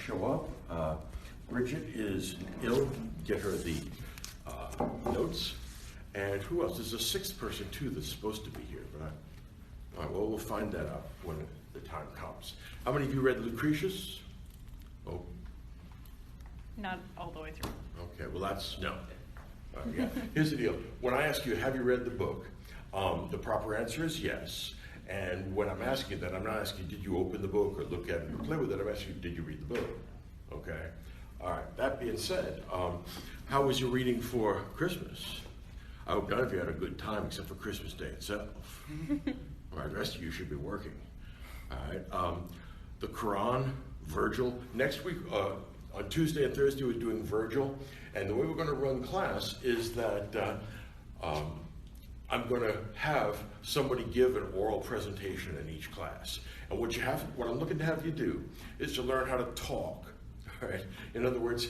show up. Bridget is ill. Get her the notes. And who else? There's a sixth person too that's supposed to be here, but all right, well, we'll find that out when the time comes. How many of you read Lucretius? Oh. Not all the way through. Okay, well that's no. Yeah. Here's the deal. When I ask you, have you read the book? The proper answer is yes. And when I'm asking you that, I'm not asking you, did you open the book or look at it or play with it? I'm asking you, did you read the book? Okay. All right. That being said, how was your reading for Christmas? I hope none of you had a good time except for Christmas Day itself. All right, the rest of you should be working. All right. The Quran, Virgil. Next week, on Tuesday and Thursday, we're doing Virgil. And the way we're going to run class is that I'm going to have somebody give an oral presentation in each class. And what I'm looking to have you do is to learn how to talk. Right? In other words,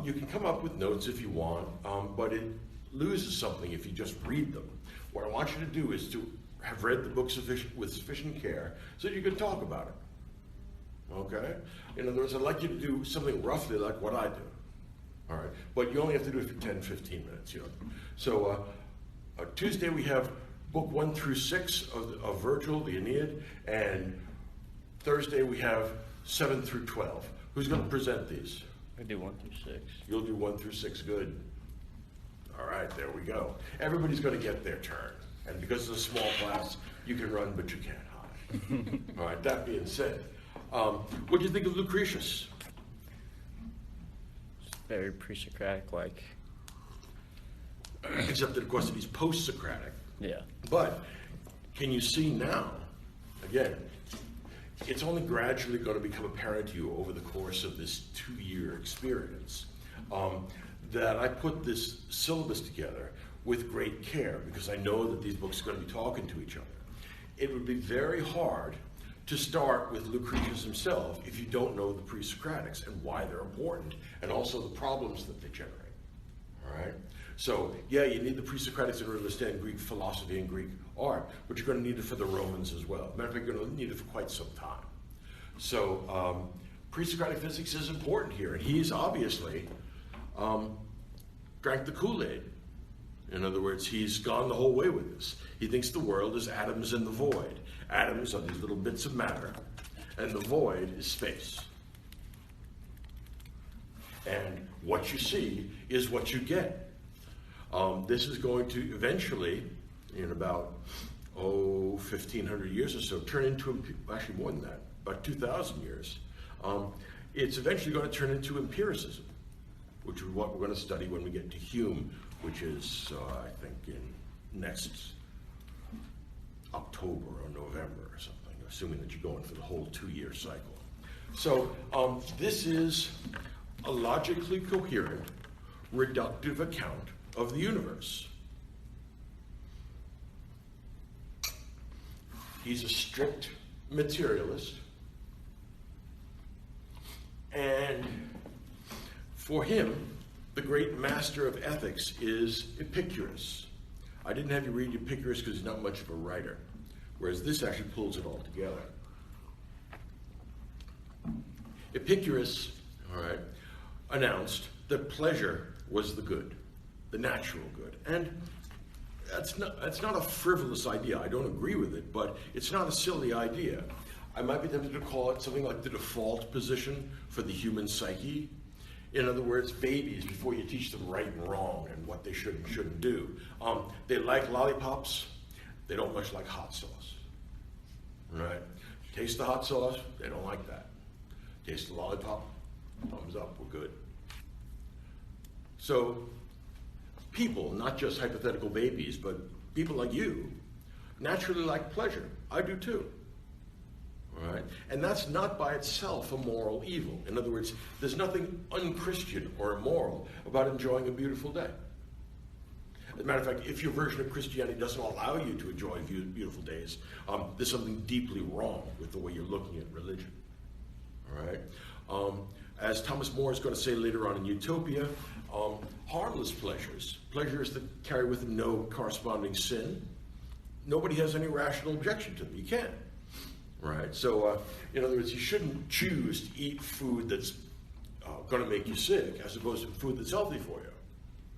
you can come up with notes if you want, but it loses something if you just read them. What I want you to do is to have read the book with sufficient care so that you can talk about it. Okay? In other words, I'd like you to do something roughly like what I do. All right? But you only have to do it for 10, 15 minutes. You know? So Tuesday we have book 1 through 6 of Virgil, the Aeneid, and Thursday we have 7 through 12. Who's going to present these? I do 1 through 6. You'll do 1 through 6, good. All right, there we go. Everybody's going to get their turn. And because it's a small class, you can run, but you can't hide. All right, that being said, what do you think of Lucretius? It's very pre-Socratic-like. Except that, of course, he's post-Socratic. Yeah. But can you see now, again, it's only gradually going to become apparent to you over the course of this 2-year experience that I put this syllabus together with great care because I know that these books are going to be talking to each other. It would be very hard to start with Lucretius himself if you don't know the pre-Socratics and why they're important and also the problems that they generate. All right? So, yeah, you need the pre-Socratics in order to understand Greek philosophy and Greek art, but you're going to need it for the Romans as well. Matter of fact, you're going to need it for quite some time. So, pre-Socratic physics is important here, and he's obviously drank the Kool-Aid. In other words, he's gone the whole way with this. He thinks the world is atoms in the void. Atoms are these little bits of matter, and the void is space. And what you see is what you get. This is going to eventually, in about 1,500 years or so, turn into, actually more than that, about 2,000 years. It's eventually going to turn into empiricism, which is what we're going to study when we get to Hume, which is, I think, in next October or November or something, assuming that you're going for the whole 2-year cycle. So this is a logically coherent, reductive account of the universe. He's a strict materialist, and for him, the great master of ethics is Epicurus. I didn't have you read Epicurus because he's not much of a writer, whereas this actually pulls it all together. Epicurus, all right, announced that pleasure was the good, the natural good. And that's not a frivolous idea. I don't agree with it, but it's not a silly idea. I might be tempted to call it something like the default position for the human psyche. In other words, babies, before you teach them right and wrong and what they should and shouldn't do, they like lollipops. They don't much like hot sauce. Right? Taste the hot sauce, they don't like that. Taste the lollipop, thumbs up, we're good. So people, not just hypothetical babies, but people like you, naturally like pleasure. I do too. All right? And that's not by itself a moral evil. In other words, there's nothing unchristian or immoral about enjoying a beautiful day. As a matter of fact, if your version of Christianity doesn't allow you to enjoy beautiful days, there's something deeply wrong with the way you're looking at religion. All right? As Thomas More is going to say later on in Utopia, harmless pleasures that carry with them no corresponding sin, nobody has any rational objection to them. You can't. Right? So, in other words, you shouldn't choose to eat food that's going to make you sick as opposed to food that's healthy for you.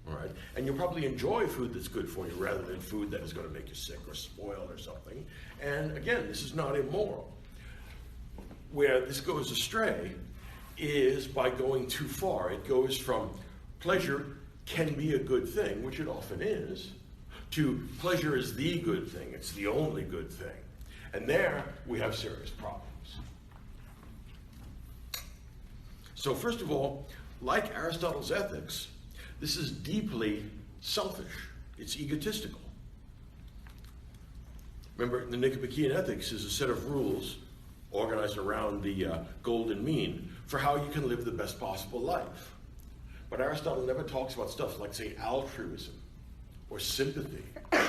All right? And you'll probably enjoy food that's good for you rather than food that is going to make you sick or spoiled or something. And again, this is not immoral. Where this goes astray is by going too far. It goes from pleasure can be a good thing, which it often is, to pleasure is the good thing. It's the only good thing. And there we have serious problems. So first of all, like Aristotle's ethics, this is deeply selfish. It's egotistical. Remember, the Nicomachean Ethics is a set of rules organized around the golden mean for how you can live the best possible life. But Aristotle never talks about stuff like, say, altruism or sympathy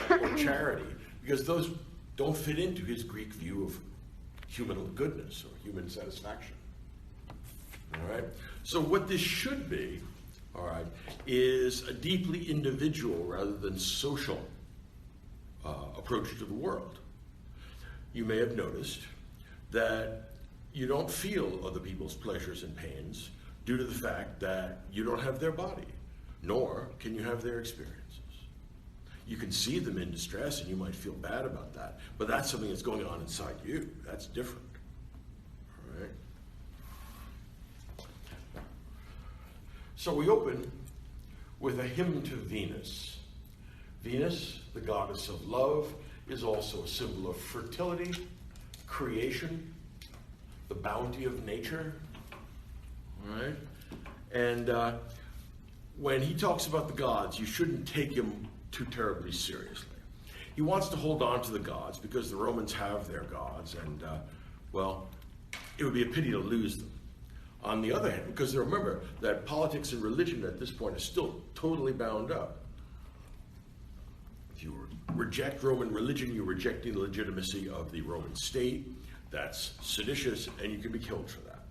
or charity, because those don't fit into his Greek view of human goodness or human satisfaction. All right? So what this should be, all right, is a deeply individual rather than social approach to the world. You may have noticed that you don't feel other people's pleasures and pains due to the fact that you don't have their body, nor can you have their experiences. You can see them in distress and you might feel bad about that, but that's something that's going on inside you. That's different. All right? So we open with a hymn to Venus. Venus, the goddess of love, is also a symbol of fertility, creation, the bounty of nature. All right? And when he talks about the gods, you shouldn't take him too terribly seriously. He wants to hold on to the gods because the Romans have their gods, and, well, it would be a pity to lose them. On the other hand, because remember that politics and religion at this point is still totally bound up. If you reject Roman religion, you're rejecting the legitimacy of the Roman state. That's seditious, and you can be killed for that.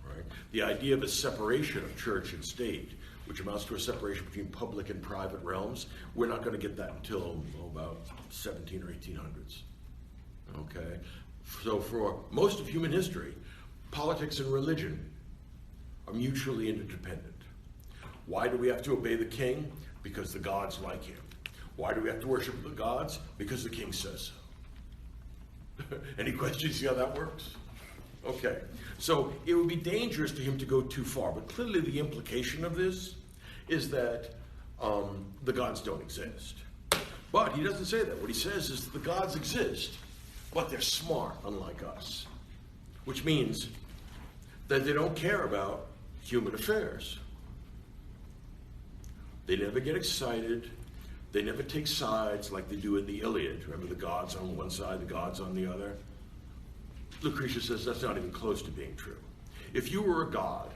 Right? The idea of a separation of church and state, which amounts to a separation between public and private realms, we're not going to get that until about 17 or 1800s. Okay? So for most of human history, politics and religion are mutually interdependent. Why do we have to obey the king? Because the gods like him. Why do we have to worship the gods? Because the king says so. Any questions? See how that works? Okay. So it would be dangerous to him to go too far, but clearly the implication of this is that the gods don't exist. But he doesn't say that. What he says is that the gods exist, but they're smart, unlike us. Which means that they don't care about human affairs. They never get excited. They never take sides like they do in the Iliad. Remember, the gods on one side, the gods on the other? Lucretius says that's not even close to being true. If you were a god,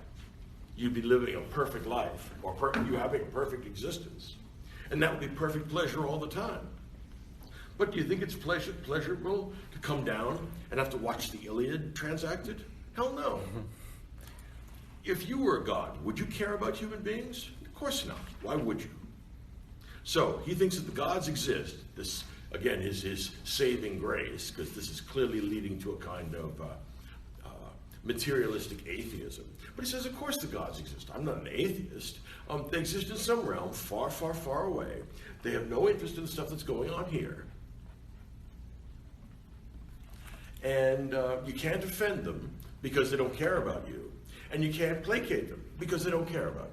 you'd be living a perfect life, or you having a perfect existence. And that would be perfect pleasure all the time. But do you think it's pleasurable to come down and have to watch the Iliad transacted? Hell no. If you were a god, would you care about human beings? Of course not. Why would you? So he thinks that the gods exist. This, again, is his saving grace, because this is clearly leading to a kind of materialistic atheism. But he says, of course the gods exist. I'm not an atheist. They exist in some realm far, far, far away. They have no interest in the stuff that's going on here. And you can't offend them because they don't care about you. And you can't placate them because they don't care about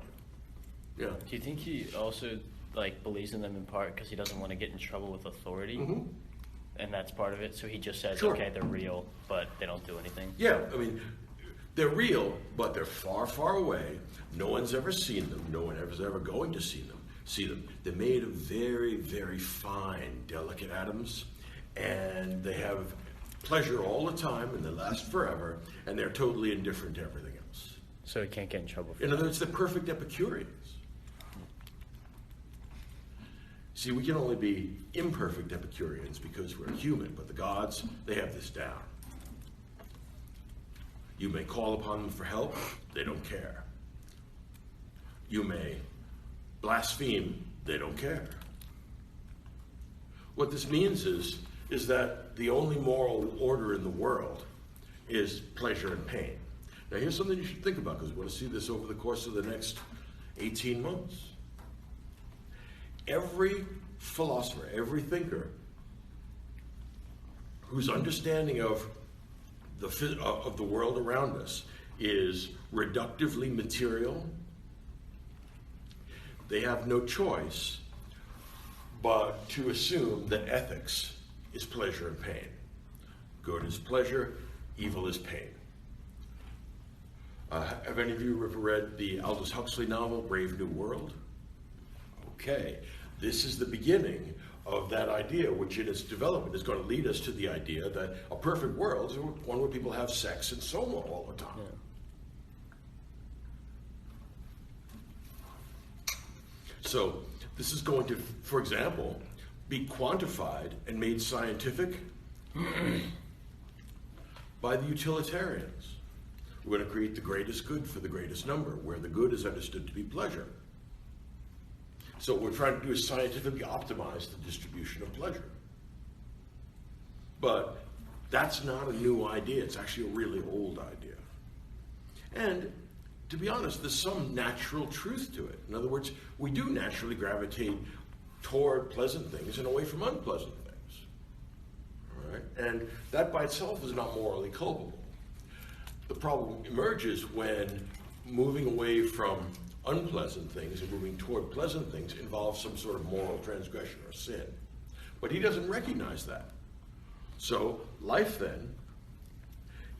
you. Yeah. Do you think he also believes in them in part because he doesn't want to get in trouble with authority? Mm-hmm. And that's part of it? So he just says, Sure. okay, they're real, but they don't do anything? Yeah, I mean, they're real, but they're far, far away. No one's ever seen them. No one is ever going to see them. They're made of very, very fine, delicate atoms, and they have pleasure all the time, and they last forever, and they're totally indifferent to everything else. So he can't get in trouble for In that. other words, they're perfect Epicureans. See, we can only be imperfect Epicureans because we're human, but the gods, they have this down. You may call upon them for help, they don't care. You may blaspheme, they don't care. What this means is that the only moral order in the world is pleasure and pain. Now here's something you should think about, because we're going to see this over the course of the next 18 months. Every philosopher, every thinker whose understanding of the world around us is reductively material, they have no choice but to assume that ethics is pleasure and pain. Good is pleasure, evil is pain. Have any of you ever read the Aldous Huxley novel, Brave New World? Okay, this is the beginning of that idea, which in its development is going to lead us to the idea that a perfect world is one where people have sex and so on all the time. Yeah. So this is going to, for example, be quantified and made scientific by the utilitarians. We're going to create the greatest good for the greatest number, where the good is understood to be pleasure. So what we're trying to do is scientifically optimize the distribution of pleasure. But that's not a new idea. It's actually a really old idea. And to be honest, there's some natural truth to it. In other words, we do naturally gravitate toward pleasant things and away from unpleasant things. All right? And that by itself is not morally culpable. The problem emerges when moving away from unpleasant things and moving toward pleasant things involves some sort of moral transgression or sin. But he doesn't recognize that. So life then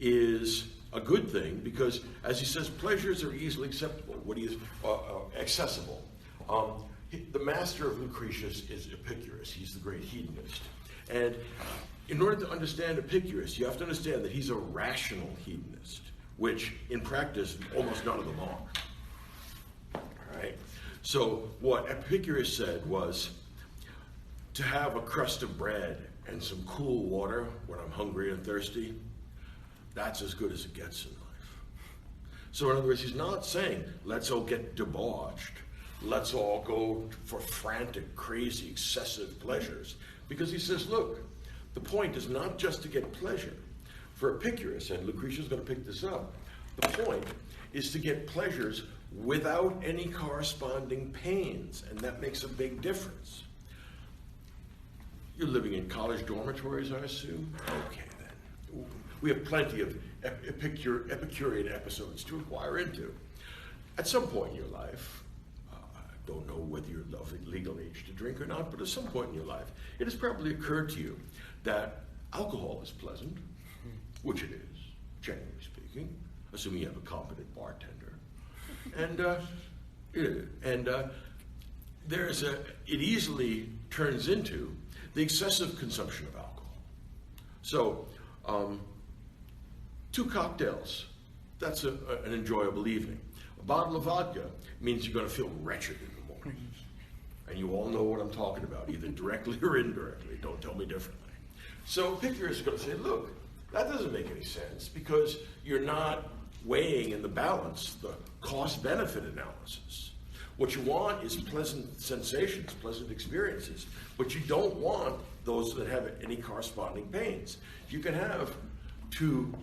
is a good thing because, as he says, pleasures are easily acceptable. What he is accessible. The master of Lucretius is Epicurus. He's the great hedonist. And in order to understand Epicurus, you have to understand that he's a rational hedonist, which in practice almost none of them are. All right? So what Epicurus said was, to have a crust of bread and some cool water when I'm hungry and thirsty, that's as good as it gets in life. So in other words, he's not saying, let's all get debauched, let's all go for frantic, crazy, excessive pleasures. Because he says, look, the point is not just to get pleasure. For Epicurus, and Lucretius is going to pick this up, the point is to get pleasures without any corresponding pains, and that makes a big difference. You're living in college dormitories, I assume? Okay, then. We have plenty of Epicurean episodes to inquire into. At some point in your life, I don't know whether you're of legal age to drink or not, but at some point in your life, it has probably occurred to you that alcohol is pleasant, which it is, generally speaking, assuming you have a competent bartender. And it easily turns into the excessive consumption of alcohol. So, 2 cocktails, that's an enjoyable evening. A bottle of vodka means you're going to feel wretched in the morning. And you all know what I'm talking about, either directly or indirectly. Don't tell me differently. So Epicurus is going to say, look, that doesn't make any sense because you're not weighing in the balance the cost-benefit analysis. What you want is pleasant sensations, pleasant experiences, but you don't want those that have any corresponding pains. You can have 2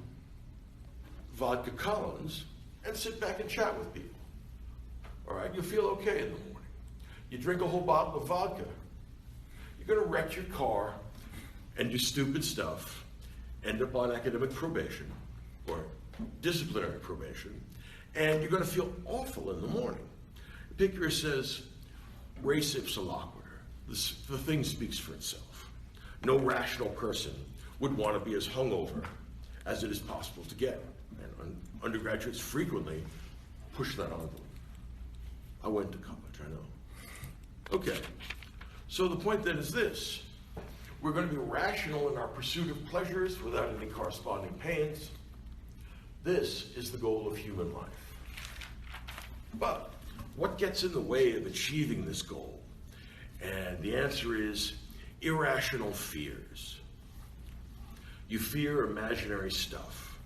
vodka Collins and sit back and chat with people. All right, you'll feel okay in the morning. You drink a whole bottle of vodka, you're going to wreck your car and do stupid stuff, end up on academic probation or disciplinary probation, and you're going to feel awful in the morning. Epicurus says, res ipsa loquitur, the thing speaks for itself. No rational person would want to be as hungover as it is possible to get. And undergraduates frequently push that on them. I went to college, I know. Okay, so the point then is this. We're going to be rational in our pursuit of pleasures without any corresponding pains. This is the goal of human life. But what gets in the way of achieving this goal? And the answer is irrational fears. You fear imaginary stuff.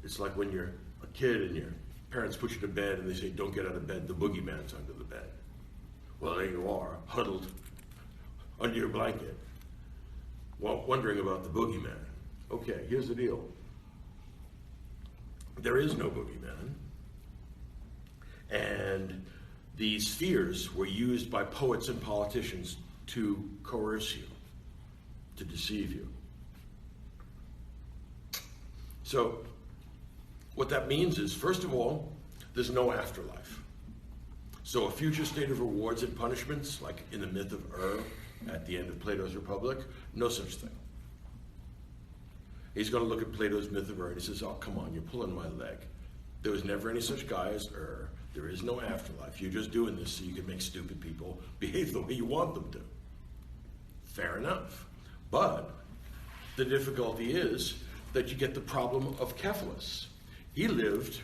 It's like when you're a kid and your parents put you to bed and they say, don't get out of bed, the boogeyman's under the bed. Well, there you are, huddled under your blanket, wondering about the boogeyman. Okay, here's the deal. there is no boogeyman. And these fears were used by poets and politicians to coerce you, to deceive you. So what that means is, first of all, there's no afterlife. So a future state of rewards and punishments, like in the myth of at the end of Plato's Republic, no such thing. He's going to look at Plato's myth of and he says, oh, come on, you're pulling my leg. There was never any such guy as There is no afterlife. You're just doing this so you can make stupid people behave the way you want them to. Fair enough. But the difficulty is that you get the problem of Cephalus. He lived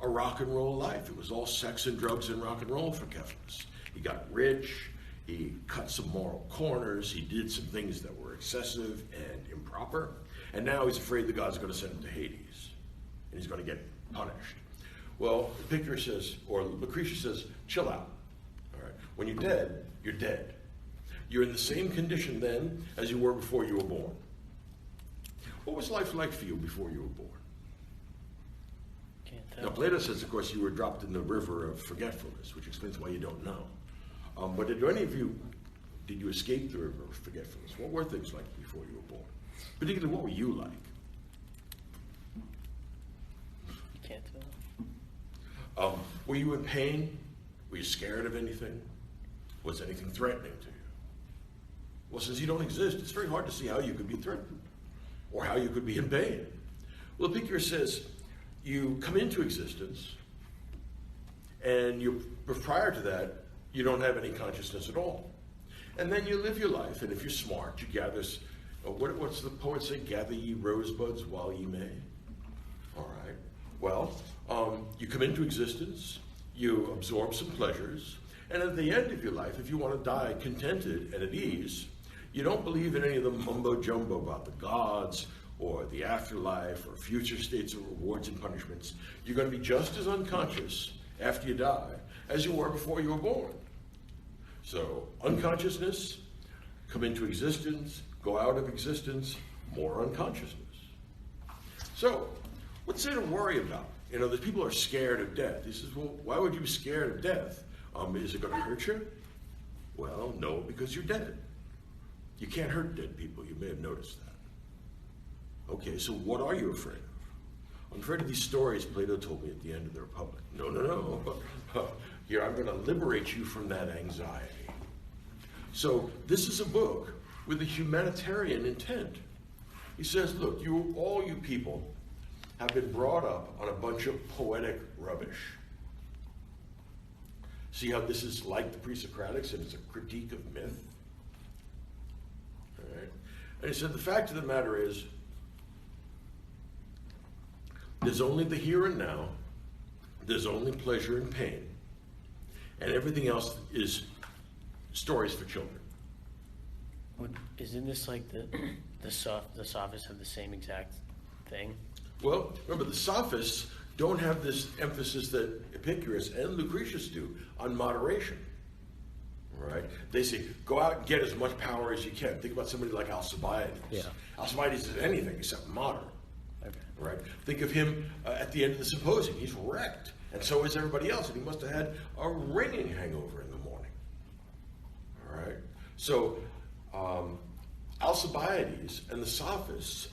a rock and roll life. It was all sex and drugs and rock and roll for Cephalus. He got rich, he cut some moral corners, he did some things that were excessive and improper, and now he's afraid the gods are going to send him to Hades, and he's going to get punished. Well, Epicurus says, or Lucretius says, chill out. All right. When you're dead, you're dead. You're in the same condition then as you were before you were born. What was life like for you before you were born? Can't tell. Now, Plato says, of course, you were dropped in the river of forgetfulness, which explains why you don't know. But did any of you, did you escape the river of forgetfulness? What were things like before you were born? Particularly, what were you like? You can't tell. Were you in pain? Were you scared of anything? Was anything threatening to you? Well, since you don't exist, it's very hard to see how you could be threatened or how you could be in pain. Well, Epicurus says you come into existence and prior to that, you don't have any consciousness at all. And then you live your life, and if you're smart, you gather, what's the poet say? Gather ye rosebuds while ye may. All right. Well, you come into existence, you absorb some pleasures, and at the end of your life, if you want to die contented and at ease, you don't believe in any of the mumbo-jumbo about the gods or the afterlife or future states of rewards and punishments. You're going to be just as unconscious after you die as you were before you were born. So unconsciousness, come into existence, go out of existence, more unconsciousness. So what's there to worry about? You know, the people are scared of death. He says, well, why would you be scared of death? Is it going to hurt you? Well, no, because you're dead. You can't hurt dead people. You may have noticed that. Okay, so what are you afraid of? I'm afraid of these stories Plato told me at the end of the Republic. No. Here, I'm going to liberate you from that anxiety. So this is a book with a humanitarian intent. He says, look, all you people have been brought up on a bunch of poetic rubbish. See how this is like the pre-Socratics and it's a critique of myth? All right. And he said, the fact of the matter is, there's only the here and now, there's only pleasure and pain, and everything else is stories for children. Isn't this like the sophists have the same exact thing? Well, remember, the sophists don't have this emphasis that Epicurus and Lucretius do on moderation. Right? They say, go out and get as much power as you can. Think about somebody like Alcibiades. Yeah. Alcibiades is anything except moderate. Okay. Right? Think of him at the end of the symposium. He's wrecked, and so is everybody else, and he must have had a ringing hangover in the morning. All right? So Alcibiades and the sophists,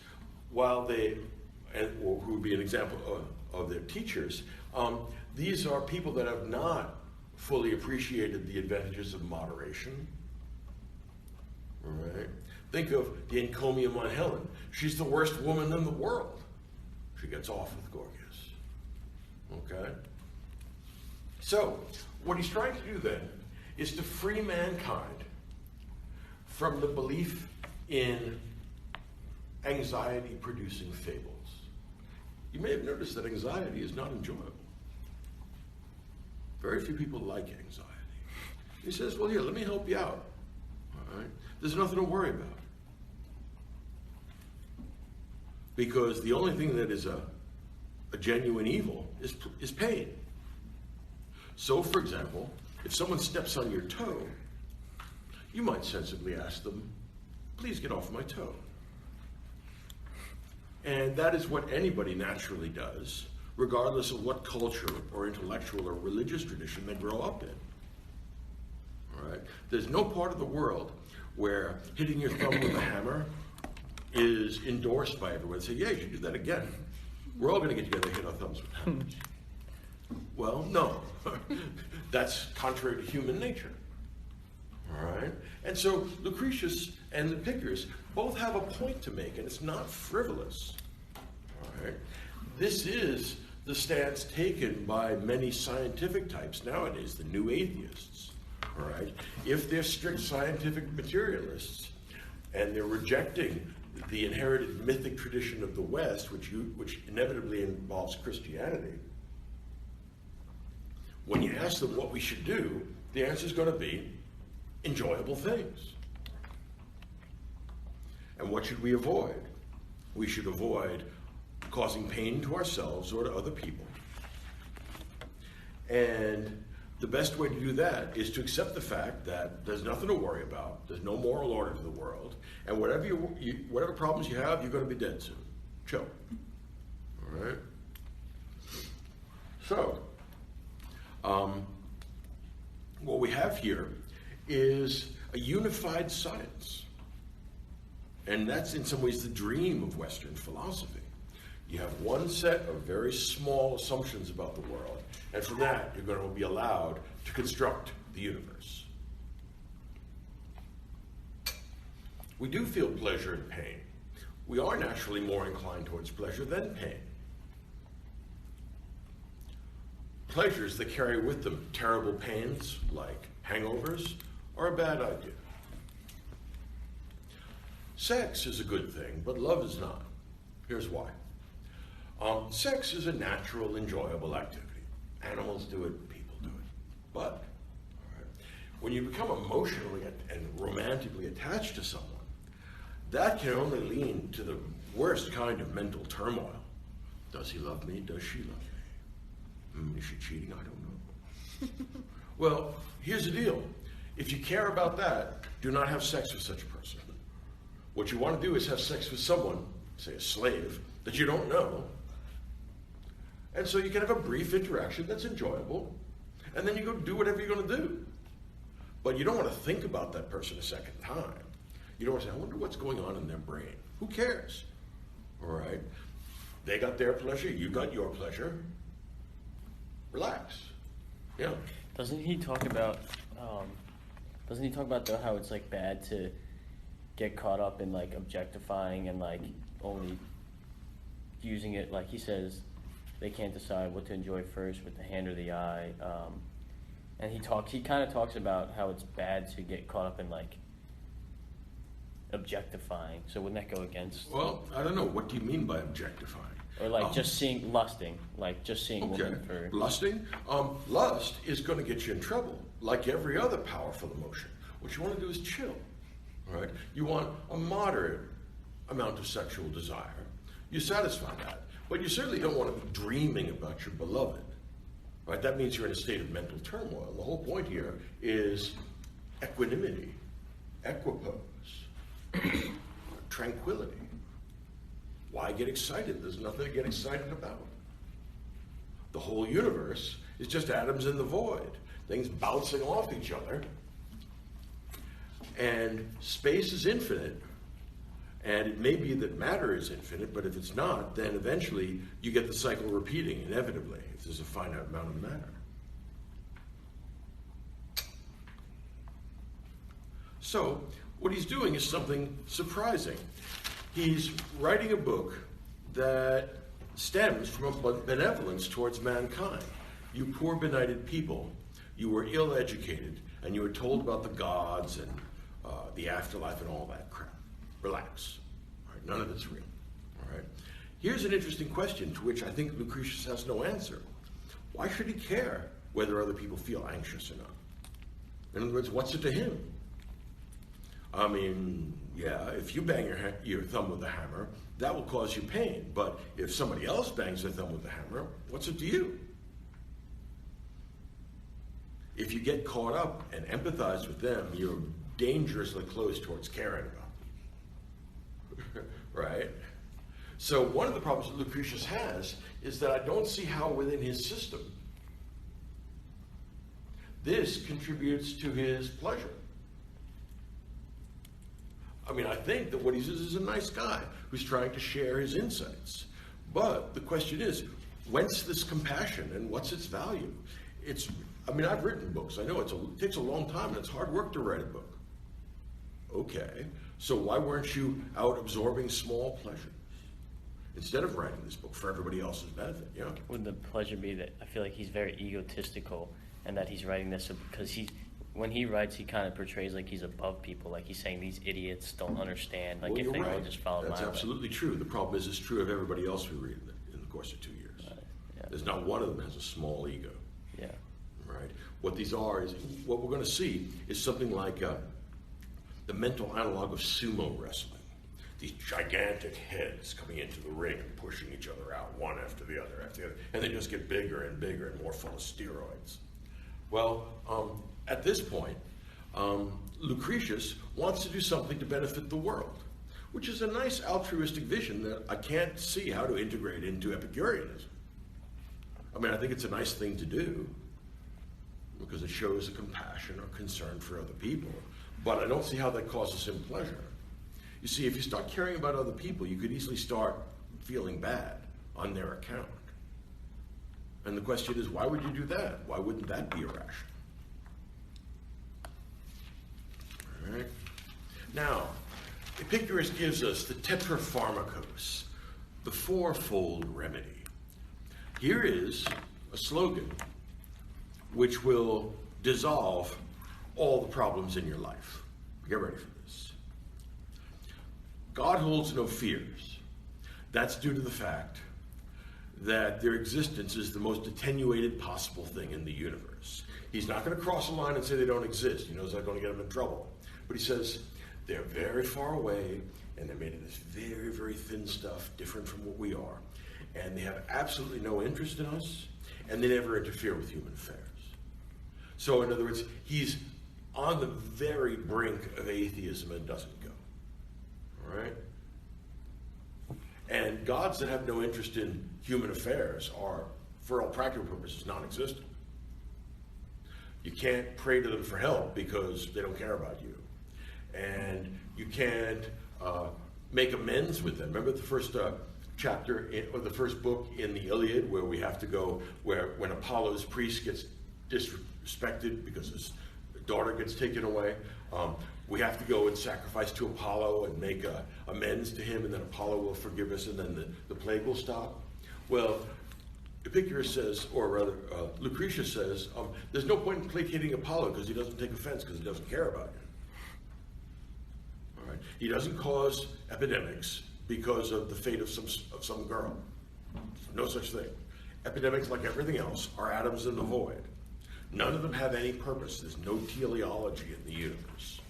while who would be an example of their teachers, these are people that have not fully appreciated the advantages of moderation. All right? Think of the encomium on Helen. She's the worst woman in the world. She gets off with Gorgias. Okay? So, what he's trying to do then is to free mankind from the belief in anxiety-producing fables. You may have noticed that anxiety is not enjoyable. Very few people like anxiety. He says, well, here, let me help you out. All right? There's nothing to worry about. Because the only thing that is a genuine evil is pain. So, for example, if someone steps on your toe, you might sensibly ask them, please get off my toe. And that is what anybody naturally does, regardless of what culture or intellectual or religious tradition they grow up in. All right? There's no part of the world where hitting your thumb with a hammer is endorsed by everyone. Say, yeah, you should do that again. We're all going to get together and hit our thumbs with hammers. Well, no. That's contrary to human nature. All right? And so Lucretius and the pickers both have a point to make, and it's not frivolous. All right? This is the stance taken by many scientific types nowadays, the new atheists. All right? If they're strict scientific materialists and they're rejecting the inherited mythic tradition of the West, which inevitably involves Christianity, when you ask them what we should do, the answer is going to be enjoyable things. And what should we avoid? We should avoid causing pain to ourselves or to other people. And the best way to do that is to accept the fact that there's nothing to worry about, there's no moral order to the world, and whatever problems you have, you're going to be dead soon. Chill. All right? So, what we have here is a unified science. And that's in some ways the dream of Western philosophy. You have one set of very small assumptions about the world, and from that you're going to be allowed to construct the universe. We do feel pleasure and pain. We are naturally more inclined towards pleasure than pain. Pleasures that carry with them terrible pains, like hangovers, are a bad idea. Sex is a good thing, but love is not. Here's why. Sex is a natural, enjoyable activity. Animals do it, people do it. But when you become emotionally and romantically attached to someone, that can only lead to the worst kind of mental turmoil. Does he love me? Does she love me? Is she cheating? I don't know. Well, here's the deal. If you care about that, do not have sex with such a person. What you want to do is have sex with someone, say a slave, that you don't know. And so you can have a brief interaction that's enjoyable, and then you go do whatever you're going to do. But you don't want to think about that person a second time. You don't want to say, I wonder what's going on in their brain. Who cares? All right? They got their pleasure, you got your pleasure. Relax. Yeah. Doesn't he talk about though how it's like bad to get caught up in like objectifying and like only using it, like he says they can't decide what to enjoy first with the hand or the eye, and he kind of talks about how it's bad to get caught up in like objectifying. So wouldn't that go against? Well, I don't know. What do you mean by objectifying? Or like just seeing lusting, like just seeing women for lusting. Lust is going to get you in trouble, like every other powerful emotion. What you want to do is chill. Right? You want a moderate amount of sexual desire. You satisfy that, but you certainly don't want to be dreaming about your beloved. Right? That means you're in a state of mental turmoil. The whole point here is equanimity, equipoise, tranquility. Why get excited? There's nothing to get excited about. The whole universe is just atoms in the void, things bouncing off each other. And space is infinite, and it may be that matter is infinite, but if it's not, then eventually you get the cycle repeating inevitably if there's a finite amount of matter. So what he's doing is something surprising. He's writing a book that stems from a benevolence towards mankind. You poor benighted people, you were ill-educated, and you were told about the gods and the afterlife and all that crap. Relax. All right, none of it's real. All right. Here's an interesting question to which I think Lucretius has no answer. Why should he care whether other people feel anxious or not? In other words, what's it to him? I mean, yeah, if you bang your thumb with a hammer, that will cause you pain. But if somebody else bangs their thumb with a hammer, what's it to you? If you get caught up and empathize with them, you're dangerously close towards caring about them. Right? So one of the problems that Lucretius has is that I don't see how within his system this contributes to his pleasure. I mean, I think that what he says is a nice guy who's trying to share his insights. But the question is, whence this compassion and what's its value? I mean, I've written books. I know it takes a long time and it's hard work to write a book. Okay, so why weren't you out absorbing small pleasures instead of writing this book for everybody else's benefit? Yeah. Would the pleasure be that I feel like he's very egotistical and that he's writing this because when he writes, he kind of portrays like he's above people, like he's saying these idiots don't understand, like Well, if they you're all right. just follow my way. That's absolutely true. The problem is it's true of everybody else we read in the course of 2 years. Yeah. There's not one of them has a small ego. Yeah. Right? What these are is, what we're going to see is something like the mental analog of sumo wrestling. These gigantic heads coming into the ring and pushing each other out, one after the other, and they just get bigger and bigger and more full of steroids. Well, at this point, Lucretius wants to do something to benefit the world, which is a nice altruistic vision that I can't see how to integrate into Epicureanism. I mean, I think it's a nice thing to do because it shows a compassion or concern for other people, but I don't see how that causes him pleasure. You see, if you start caring about other people, you could easily start feeling bad on their account. And the question is, why would you do that? Why wouldn't that be irrational? All right. Now, Epicurus gives us the tetrapharmakos, the fourfold remedy. Here is a slogan which will dissolve all the problems in your life. Get ready for this. God holds no fears. That's due to the fact that their existence is the most attenuated possible thing in the universe. He's not going to cross a line and say they don't exist. He knows that's going to get him in trouble. But he says they're very far away, and they're made of this very, very thin stuff, different from what we are. And they have absolutely no interest in us, and they never interfere with human affairs. So in other words, he's on the very brink of atheism and doesn't go. All right? And gods that have no interest in human affairs are, for all practical purposes, non-existent. You can't pray to them for help because they don't care about you. And you can't make amends with them. Remember the first chapter, or the first book in the Iliad, where we have to go, where when Apollo's priest gets disrespected because his daughter gets taken away, we have to go and sacrifice to Apollo and make amends to him, and then Apollo will forgive us, and then the plague will stop. Well, Epicurus says, or rather Lucretius says, there's no point in placating Apollo because he doesn't take offense because he doesn't care about you. All right? He doesn't cause epidemics because of the fate of some girl. No such thing. Epidemics, like everything else, are atoms in the void. None of them have any purpose. There's no teleology in the universe.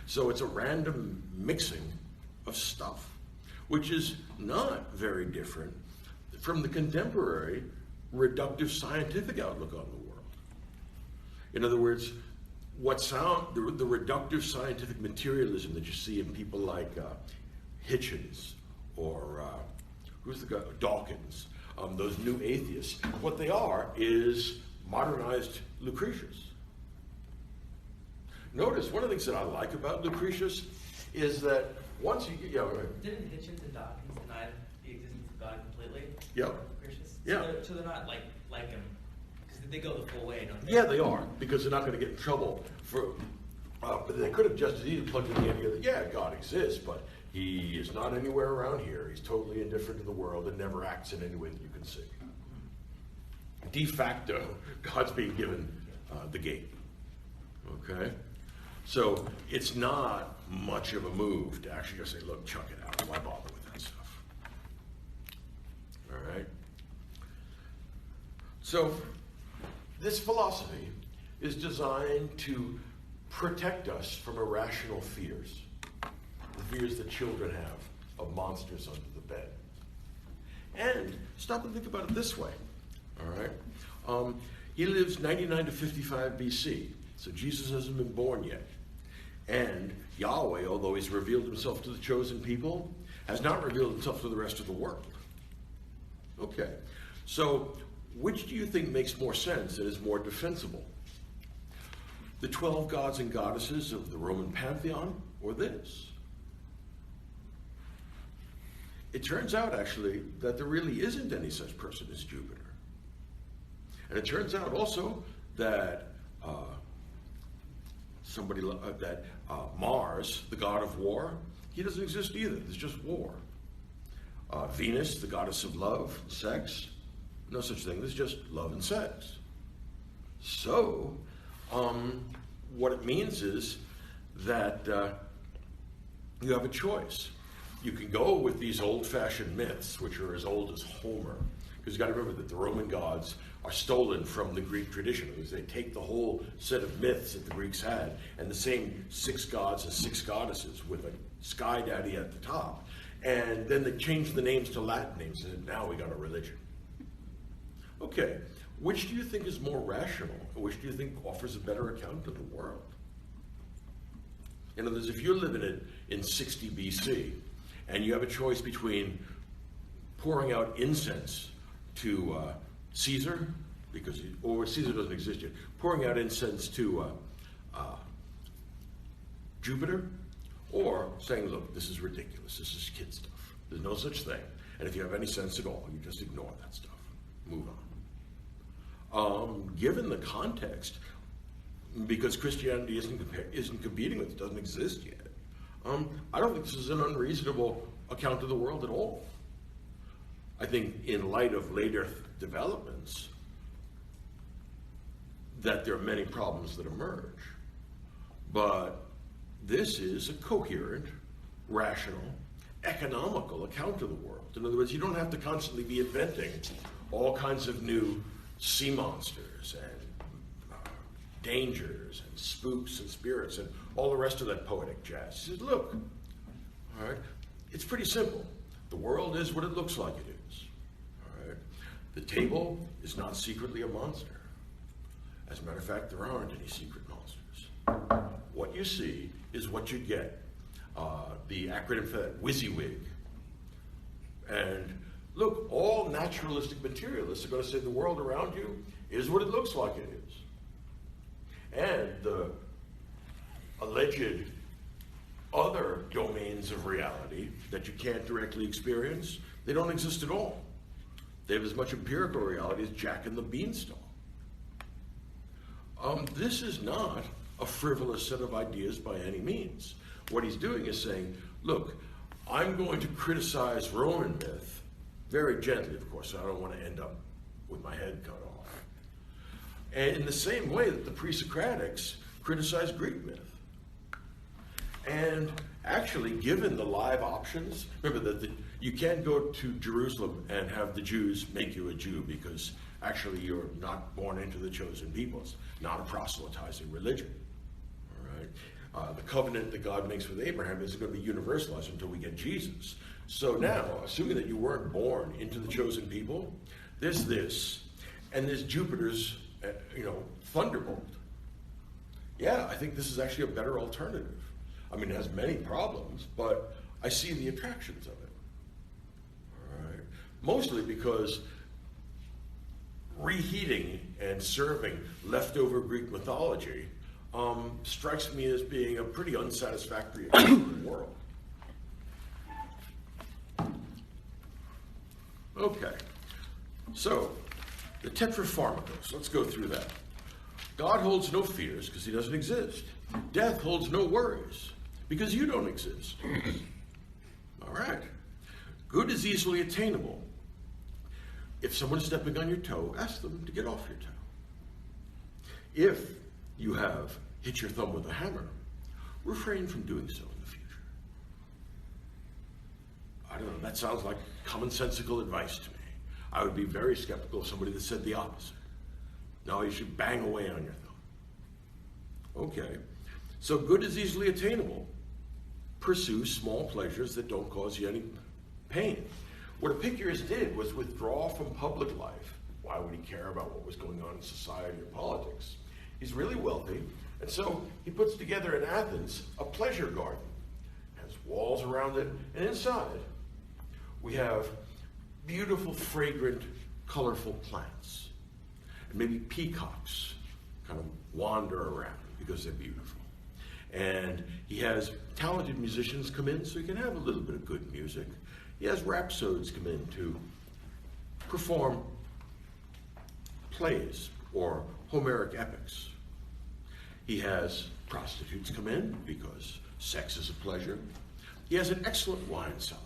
So it's a random mixing of stuff, which is not very different from the contemporary reductive scientific outlook on the world. In other words, the reductive scientific materialism that you see in people like Hitchens or who's the guy? Dawkins, those new atheists. What they are is modernized Lucretius. Notice one of the things that I like about Lucretius is that once you get, Didn't Hitchens and Dawkins deny the existence of God completely? Yep. Lucretius? Yeah. So they're not like him, because they go the full way, don't they? Yeah, they are, because they're not going to get in trouble for. But they could have just as easily plugged in the idea that, yeah, God exists, but he is not anywhere around here. He's totally indifferent to the world and never acts in any way that you can see. De facto, God's being given the gate. Okay? So it's not much of a move to actually just say, look, chuck it out. Why bother with that stuff? All right? So this philosophy is designed to protect us from irrational fears, the fears that children have of monsters under the bed. And stop and think about it this way, all right? He lives 99 to 55 BC, so Jesus hasn't been born yet. And Yahweh, although he's revealed himself to the chosen people, has not revealed itself to the rest of the world. Okay, so which do you think makes more sense and is more defensible? The 12 gods and goddesses of the Roman pantheon, or this? It turns out, actually, that there really isn't any such person as Jupiter. And it turns out also that Mars, the god of war, he doesn't exist either. There's just war. Venus, the goddess of love, sex, no such thing. There's just love and sex. So, what it means is that you have a choice. You can go with these old-fashioned myths, which are as old as Homer, because you've got to remember that the Roman gods are stolen from the Greek tradition, because they take the whole set of myths that the Greeks had, and the same 6 gods and 6 goddesses with a sky daddy at the top, and then they changed the names to Latin names, and now we got a religion. Okay, which do you think is more rational? Which do you think offers a better account of the world? In other words, if you're living it in 60 BC, and you have a choice between pouring out incense to Caesar, or Caesar doesn't exist yet, pouring out incense to Jupiter, or saying, look, this is ridiculous, this is kid stuff. There's no such thing. And if you have any sense at all, you just ignore that stuff. Move on. Given the context, because Christianity isn't competing with it, doesn't exist yet, I don't think this is an unreasonable account of the world at all. I think in light of later developments, that there are many problems that emerge. But this is a coherent, rational, economical account of the world. In other words, you don't have to constantly be inventing all kinds of new sea monsters and dangers and spooks and spirits and all the rest of that poetic jazz. He says, look, all right, it's pretty simple. The world is what it looks like it is. All right? The table is not secretly a monster. As a matter of fact, there aren't any secret monsters. What you see is what you get. The acronym for that, WYSIWYG. And look, all naturalistic materialists are going to say the world around you is what it looks like it is. And the alleged other domains of reality that you can't directly experience, they don't exist at all. They have as much empirical reality as Jack and the Beanstalk. This is not a frivolous set of ideas by any means. What he's doing is saying, look, I'm going to criticize Roman myth, very gently, of course, so I don't want to end up with my head cut off. And in the same way that the pre-Socratics criticized Greek myth. And actually, given the live options, remember that you can't go to Jerusalem and have the Jews make you a Jew, because actually you're not born into the chosen people. It's not a proselytizing religion. All right? The covenant that God makes with Abraham isn't going to be universalized until we get Jesus. So now, assuming that you weren't born into the chosen people, there's this, and there's Jupiter's, thunderbolt. Yeah, I think this is actually a better alternative. I mean, it has many problems, but I see the attractions of it. All right. Mostly because reheating and serving leftover Greek mythology strikes me as being a pretty unsatisfactory account of the world. Okay, so the Tetrapharmacos, let's go through that. God holds no fears because he doesn't exist. Death holds no worries because you don't exist. All right. Good is easily attainable. If someone's stepping on your toe, ask them to get off your toe. If you have hit your thumb with a hammer, refrain from doing so in the future. I don't know, that sounds like commonsensical advice to me. I would be very skeptical of somebody that said the opposite. No, you should bang away on your thumb. Okay, so good is easily attainable. Pursue small pleasures that don't cause you any pain. What Epicurus did was withdraw from public life. Why would he care about what was going on in society or politics? He's really wealthy, and so he puts together in Athens a pleasure garden. It has walls around it, and inside we have beautiful, fragrant, colorful plants. And maybe peacocks kind of wander around because they're beautiful. And he has talented musicians come in so he can have a little bit of good music. He has rhapsodes come in to perform plays or Homeric epics. He has prostitutes come in because sex is a pleasure. He has an excellent wine cellar.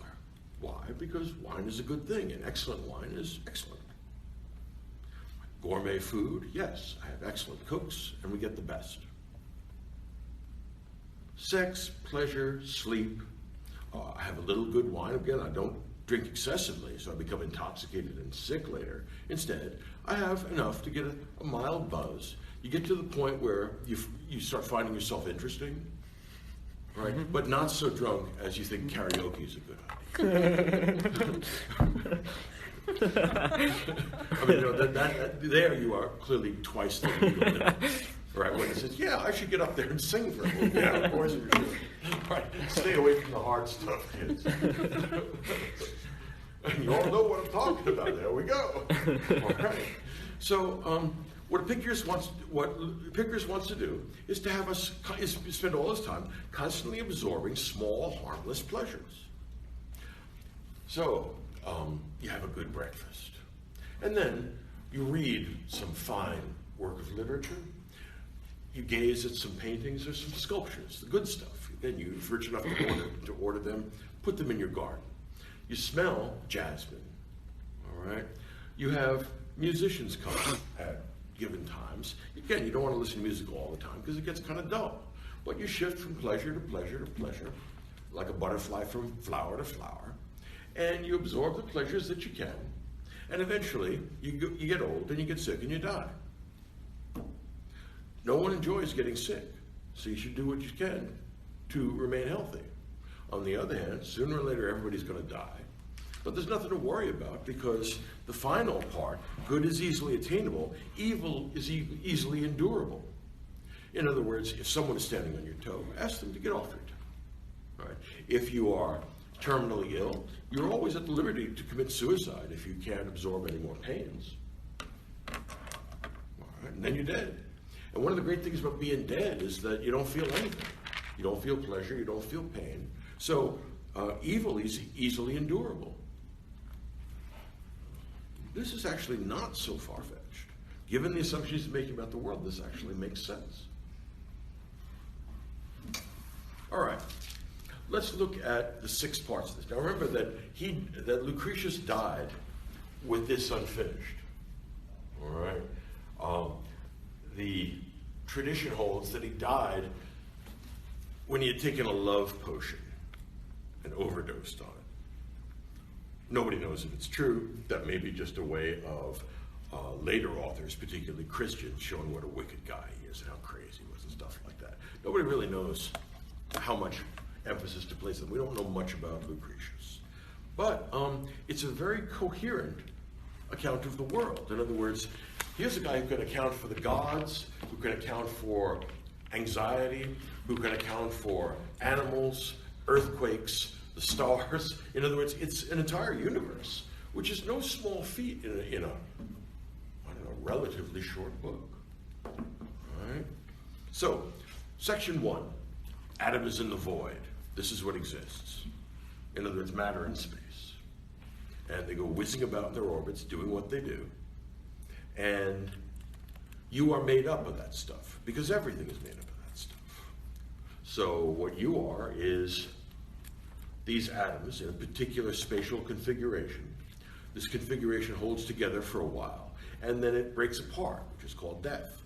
Why? Because wine is a good thing, and excellent wine is excellent. Gourmet food, yes, I have excellent cooks, and we get the best. Sex, pleasure, sleep. I have a little good wine. Again, I don't drink excessively, so I become intoxicated and sick later. Instead, I have enough to get a mild buzz. You get to the point where you start finding yourself interesting, right? But not so drunk as you think karaoke is a good idea. I mean, there you are clearly twice the legal limit. Right, when it says, yeah, I should get up there and sing for a little. Yeah, of course you should. Right, stay away from the hard stuff, kids. You all know what I'm talking about. There we go. All right. So, what Epicurus wants to do is to have us spend all his time constantly absorbing small, harmless pleasures. So, you have a good breakfast, and then you read some fine work of literature. You gaze at some paintings or some sculptures, the good stuff. Then you're rich enough to order them, put them in your garden. You smell jasmine, all right? You have musicians come at given times. Again, you don't want to listen to music all the time because it gets kind of dull. But you shift from pleasure to pleasure to pleasure, like a butterfly from flower to flower, and you absorb the pleasures that you can, and eventually you get old and you get sick and you die. No one enjoys getting sick, so you should do what you can to remain healthy. On the other hand, sooner or later everybody's going to die. But there's nothing to worry about because the final part, good is easily attainable, evil is easily endurable. In other words, if someone is standing on your toe, ask them to get off your toe. All right? If you are terminally ill, you're always at the liberty to commit suicide if you can't absorb any more pains. All right? And then you're dead. And one of the great things about being dead is that you don't feel anything. You don't feel pleasure, you don't feel pain. So evil is easily endurable. This is actually not so far-fetched. Given the assumptions he's making about the world, this actually makes sense. All right, let's look at the 6 parts of this. Now remember that Lucretius died with this unfinished. All right. The tradition holds that he died when he had taken a love potion and overdosed on it. Nobody knows if it's true. That may be just a way of later authors, particularly Christians, showing what a wicked guy he is and how crazy he was and stuff like that. Nobody really knows how much emphasis to place on. We don't know much about Lucretius. But it's a very coherent account of the world. In other words, here's a guy who can account for the gods, who can account for anxiety, who can account for animals, earthquakes, the stars. In other words, it's an entire universe, which is no small feat in a relatively short book. All right? So, section 1, Adam is in the void. This is what exists. In other words, matter and space. And they go whizzing about in their orbits, doing what they do. And you are made up of that stuff, because everything is made up of that stuff. So what you are is these atoms in a particular spatial configuration. This configuration holds together for a while, and then it breaks apart, which is called death.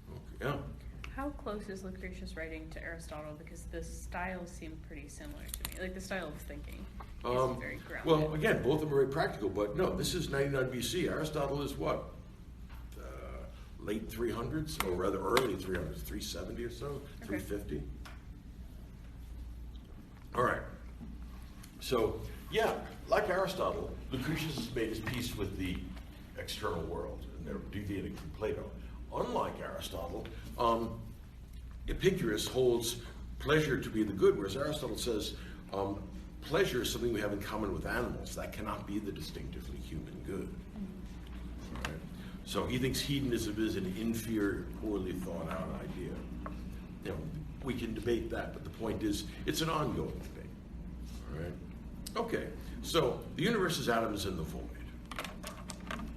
Okay, yeah. How close is Lucretius writing to Aristotle? Because the styles seem pretty similar to me. Like the style of thinking is very grounded. Well, again, both of them are very practical, but no, this is 99 BC. Aristotle is what? Late 300s, or rather early 300s, 370 or so, Okay. 350. All right. So, yeah, like Aristotle, Lucretius has made his peace with the external world, and they're deviating from Plato. Unlike Aristotle, Epicurus holds pleasure to be the good, whereas Aristotle says pleasure is something we have in common with animals. That cannot be the distinctively human good. Right? So he thinks hedonism is an inferior, poorly thought out idea. You know, we can debate that, but the point is, it's an ongoing debate. All right? Okay, so the universe is atoms in the void.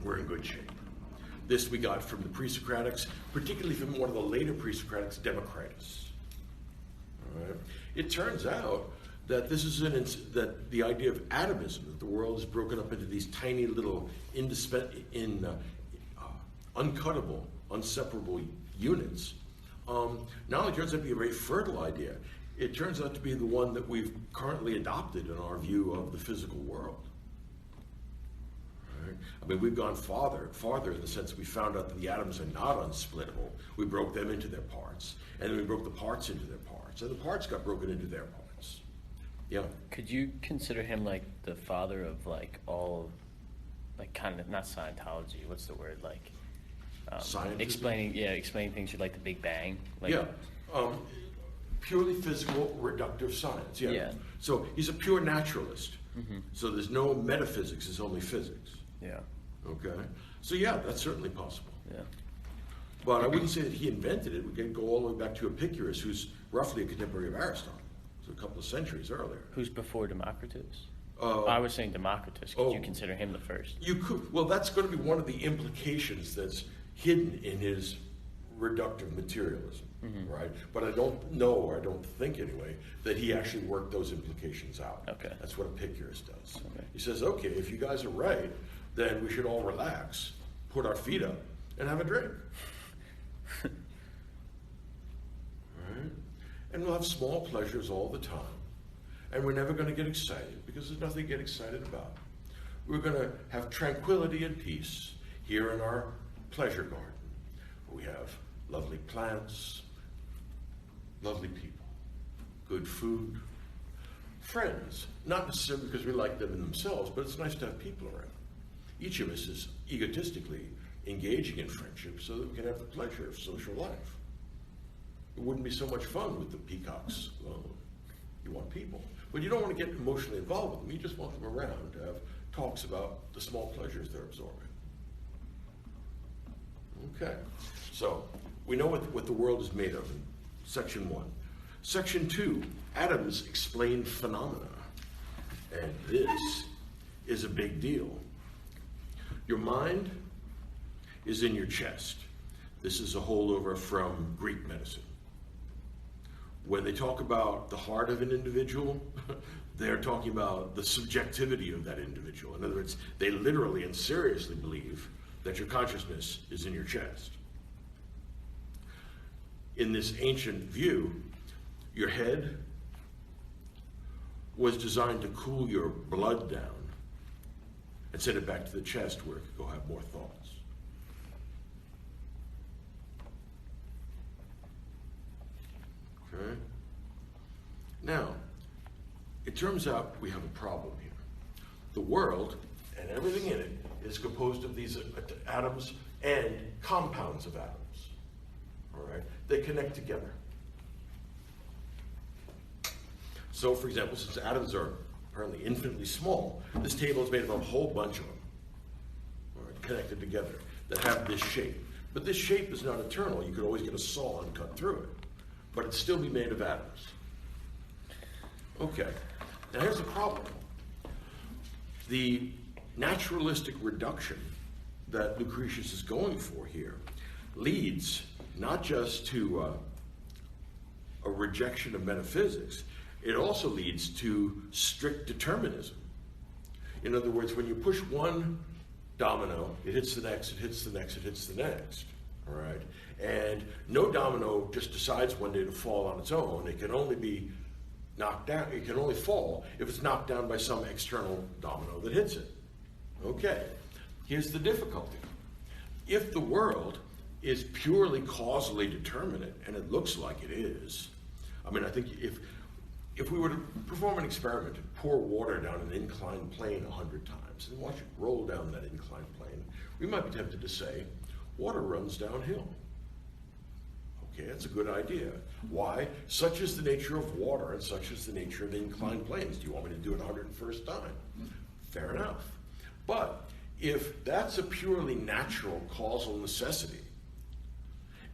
We're in good shape. This we got from the pre-Socratics, particularly from one of the later pre-Socratics, Democritus. All right? It turns out that this is that the idea of atomism, that the world is broken up into these tiny little uncuttable, inseparable units, not only turns out to be a very fertile idea, it turns out to be the one that we've currently adopted in our view of the physical world. Right? I mean, we've gone farther in the sense that we found out that the atoms are not unsplittable. We broke them into their parts, and then we broke the parts into their parts, and the parts got broken into their parts. Yeah. Could you consider him like the father of like all, like kind of, not Scientology, what's the word, like explaining things like the Big Bang? Like, yeah. Purely physical, reductive science. Yeah. Yeah. So he's a pure naturalist. Mm-hmm. So there's no metaphysics, it's only physics. Yeah. Okay. So yeah, that's certainly possible. Yeah. But I wouldn't say that he invented it. We can go all the way back to Epicurus, who's roughly a contemporary of Aristotle. So a couple of centuries earlier. Who's before Democritus? I was saying Democritus. Could you consider him the first? You could. Well, that's going to be one of the implications that's hidden in his reductive materialism, right? But I don't know, or I don't think anyway, that he actually worked those implications out. Okay. That's what Epicurus does. Okay. He says, okay, if you guys are right, then we should all relax, put our feet up, and have a drink. Right? And we'll have small pleasures all the time. And we're never going to get excited, because there's nothing to get excited about. We're going to have tranquility and peace here in our pleasure garden. We have lovely plants, lovely people, good food, friends, not necessarily because we like them in themselves, but it's nice to have people around. Each of us is egotistically engaging in friendship so that we can have the pleasure of social life. It wouldn't be so much fun with the peacocks alone. You want people, but you don't want to get emotionally involved with them. You just want them around to have talks about the small pleasures they're absorbing. Okay, so we know what the world is made of in section 1. Section 2, atoms explain phenomena. And this is a big deal. Your mind is in your chest. This is a holdover from Greek medicine. When they talk about the heart of an individual, they're talking about the subjectivity of that individual. In other words, they literally and seriously believe that your consciousness is in your chest. In this ancient view, your head was designed to cool your blood down and send it back to the chest where it could go have more thoughts. Okay? Now, it turns out we have a problem here. The world and everything in it is composed of these atoms and compounds of atoms. All right? They connect together. So, for example, since atoms are apparently infinitely small, this table is made of a whole bunch of them, all right, connected together, that have this shape. But this shape is not eternal. You could always get a saw and cut through it. But it'd still be made of atoms. Okay, now here's the problem. The naturalistic reduction that Lucretius is going for here leads not just to a rejection of metaphysics, it also leads to strict determinism. In other words, when you push one domino, it hits the next, it hits the next, it hits the next, all right? And no domino just decides one day to fall on its own. It can only be knocked down, it can only fall if it's knocked down by some external domino that hits it. Okay, here's the difficulty. If the world is purely causally determinate, and it looks like it is, I mean, I think if we were to perform an experiment and pour water down an inclined plane 100 times and watch it roll down that inclined plane, we might be tempted to say, water runs downhill. Okay, that's a good idea. Why? Such is the nature of water and such is the nature of inclined planes. Do you want me to do it 101st time? Fair enough. But if that's a purely natural causal necessity,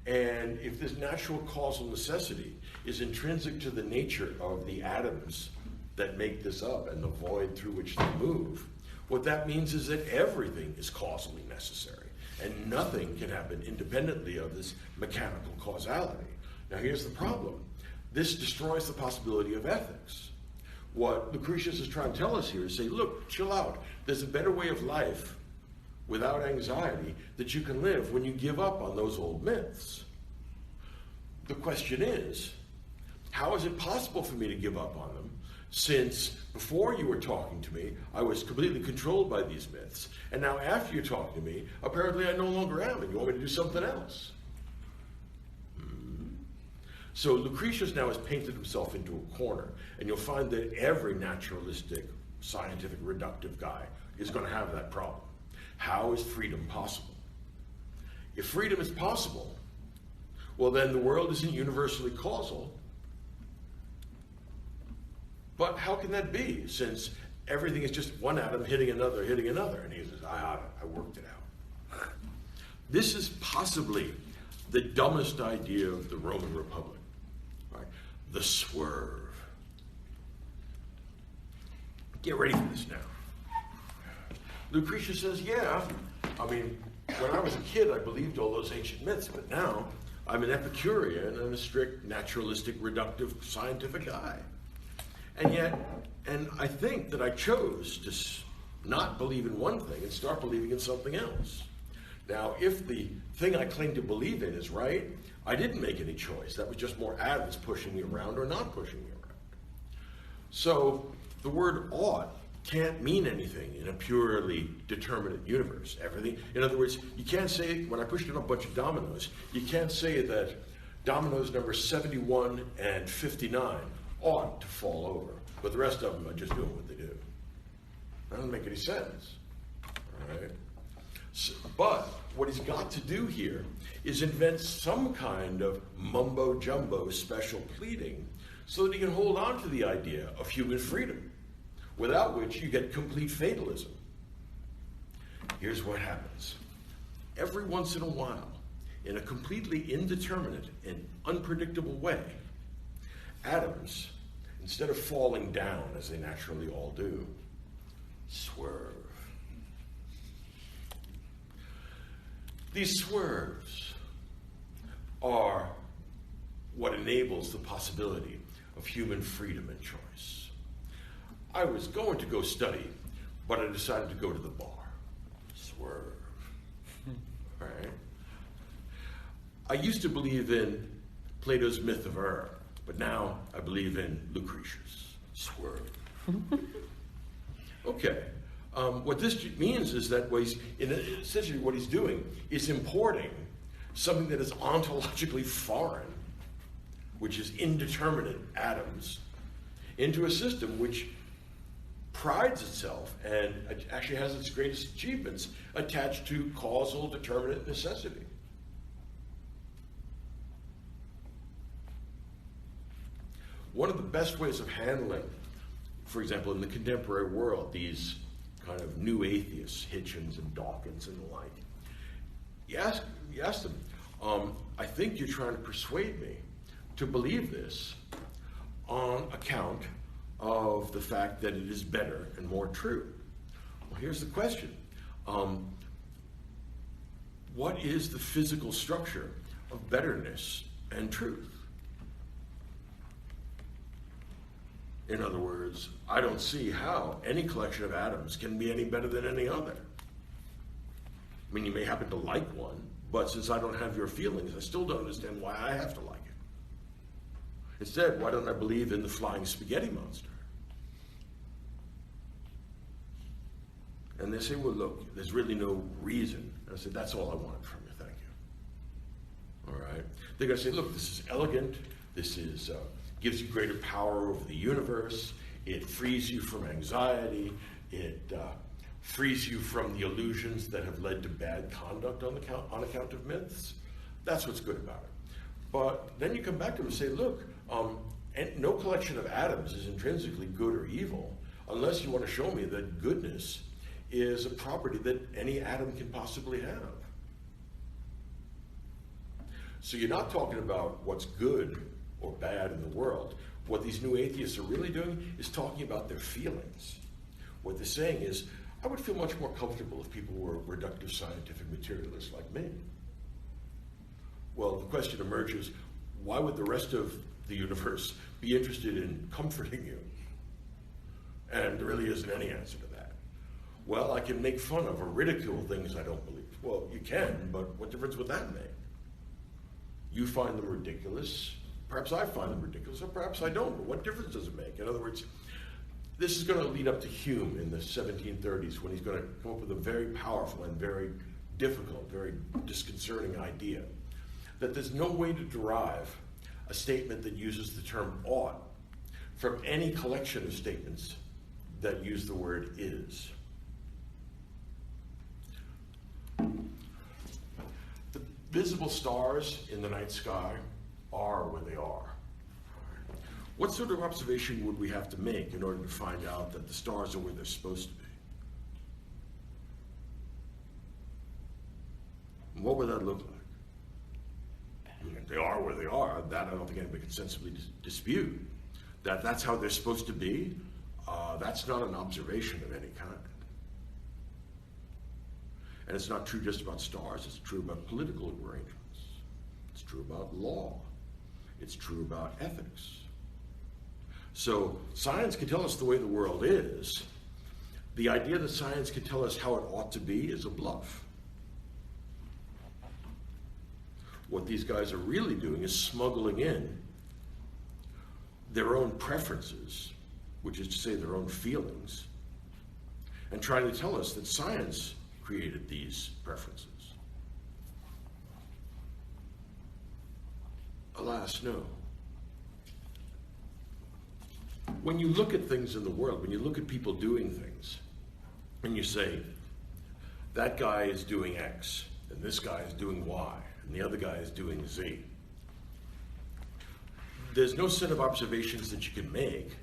and if this natural causal necessity is intrinsic to the nature of the atoms that make this up and the void through which they move, what that means is that everything is causally necessary, and nothing can happen independently of this mechanical causality. Now here's the problem. This destroys the possibility of ethics. What Lucretius is trying to tell us here is say, look, chill out. There's a better way of life without anxiety that you can live when you give up on those old myths. The question is, how is it possible for me to give up on them, since before you were talking to me, I was completely controlled by these myths, and now after you're talking to me, apparently I no longer am, and you want me to do something else? So Lucretius now has painted himself into a corner, and you'll find that every naturalistic, scientific, reductive guy is going to have that problem. How is freedom possible? If freedom is possible, well then the world isn't universally causal. But how can that be, since everything is just one atom hitting another, and he says, I worked it out. This is possibly the dumbest idea of the Roman Republic, right? The swerve. Get ready for this now. Lucretius says, yeah, I mean, when I was a kid, I believed all those ancient myths, but now I'm an Epicurean and a strict naturalistic, reductive, scientific guy. And yet, and I think that I chose to not believe in one thing and start believing in something else. Now, if the thing I claim to believe in is right, I didn't make any choice. That was just more atoms pushing me around or not pushing me around. So the word ought can't mean anything in a purely determinate universe. Everything, in other words, you can't say, when I pushed in a bunch of dominoes, you can't say that dominoes number 71 and 59 ought to fall over, but the rest of them are just doing what they do. That doesn't make any sense, all right? So, but what he's got to do here is invent some kind of mumbo-jumbo special pleading so that he can hold on to the idea of human freedom, without which you get complete fatalism. Here's what happens. Every once in a while, in a completely indeterminate and unpredictable way, atoms, instead of falling down as they naturally all do, swerve. These swerves are what enables the possibility of human freedom and choice. I was going to go study, but I decided to go to the bar. Swerve. All right? I used to believe in Plato's myth of error, but now I believe in Lucretius. Swerve. Okay. What this means is that essentially what he's doing is importing something that is ontologically foreign, which is indeterminate atoms, into a system which prides itself and actually has its greatest achievements attached to causal determinate necessity. One of the best ways of handling, for example, in the contemporary world, these kind of new atheists, Hitchens and Dawkins and the like, you ask them, I think you're trying to persuade me to believe this on account of the fact that it is better and more true. Well, here's the question. What is the physical structure of betterness and truth? In other words, I don't see how any collection of atoms can be any better than any other. I mean, you may happen to like one, but since I don't have your feelings, I still don't understand why I have to like it. Instead, why don't I believe in the flying spaghetti monster? And they say, well, look, there's really no reason. And I said, that's all I wanted from you, thank you. All right? They're going to say, look, this is elegant. This is gives you greater power over the universe. It frees you from anxiety. It frees you from the illusions that have led to bad conduct on account of myths. That's what's good about it. But then you come back to them and say, look, and no collection of atoms is intrinsically good or evil, unless you want to show me that goodness is a property that any atom can possibly have. So you're not talking about what's good or bad in the world. What these new atheists are really doing is talking about their feelings. What they're saying is, I would feel much more comfortable if people were reductive scientific materialists like me. Well, the question emerges, why would the rest of the universe be interested in comforting you? And there really isn't any answer to that. Well, I can make fun of or ridicule things I don't believe. Well, you can, but what difference would that make? You find them ridiculous. Perhaps I find them ridiculous, or perhaps I don't, but what difference does it make? In other words, this is going to lead up to Hume in the 1730s when he's going to come up with a very powerful and very difficult, very disconcerting idea that there's no way to derive a statement that uses the term ought from any collection of statements that use the word is. The visible stars in the night sky are where they are. What sort of observation would we have to make in order to find out that the stars are where they're supposed to be? And what would that look like? They are where they are. That I don't think anybody can sensibly dispute. That's how they're supposed to be. That's not an observation of any kind. And it's not true just about stars. It's true about political arrangements. It's true about law. It's true about ethics. So science can tell us the way the world is. The idea that science can tell us how it ought to be is a bluff. What these guys are really doing is smuggling in their own preferences, which is to say their own feelings, and trying to tell us that science created these preferences. Alas, no. When you look at things in the world, when you look at people doing things, and you say, that guy is doing X, and this guy is doing Y, and the other guy is doing Z, there's no set of observations that you can make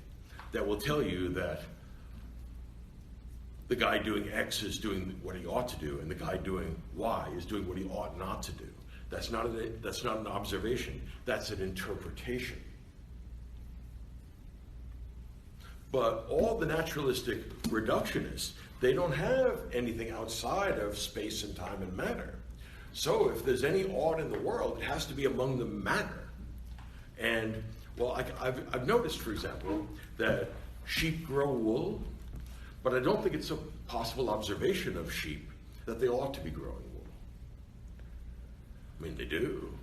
that will tell you that the guy doing X is doing what he ought to do, and the guy doing Y is doing what he ought not to do. That's not an observation, that's an interpretation. But all the naturalistic reductionists, they don't have anything outside of space and time and matter. So if there's any ought in the world, it has to be among the matter. And, well, I've noticed, for example, that sheep grow wool, but I don't think it's a possible observation of sheep that they ought to be growing wool. I mean, they do,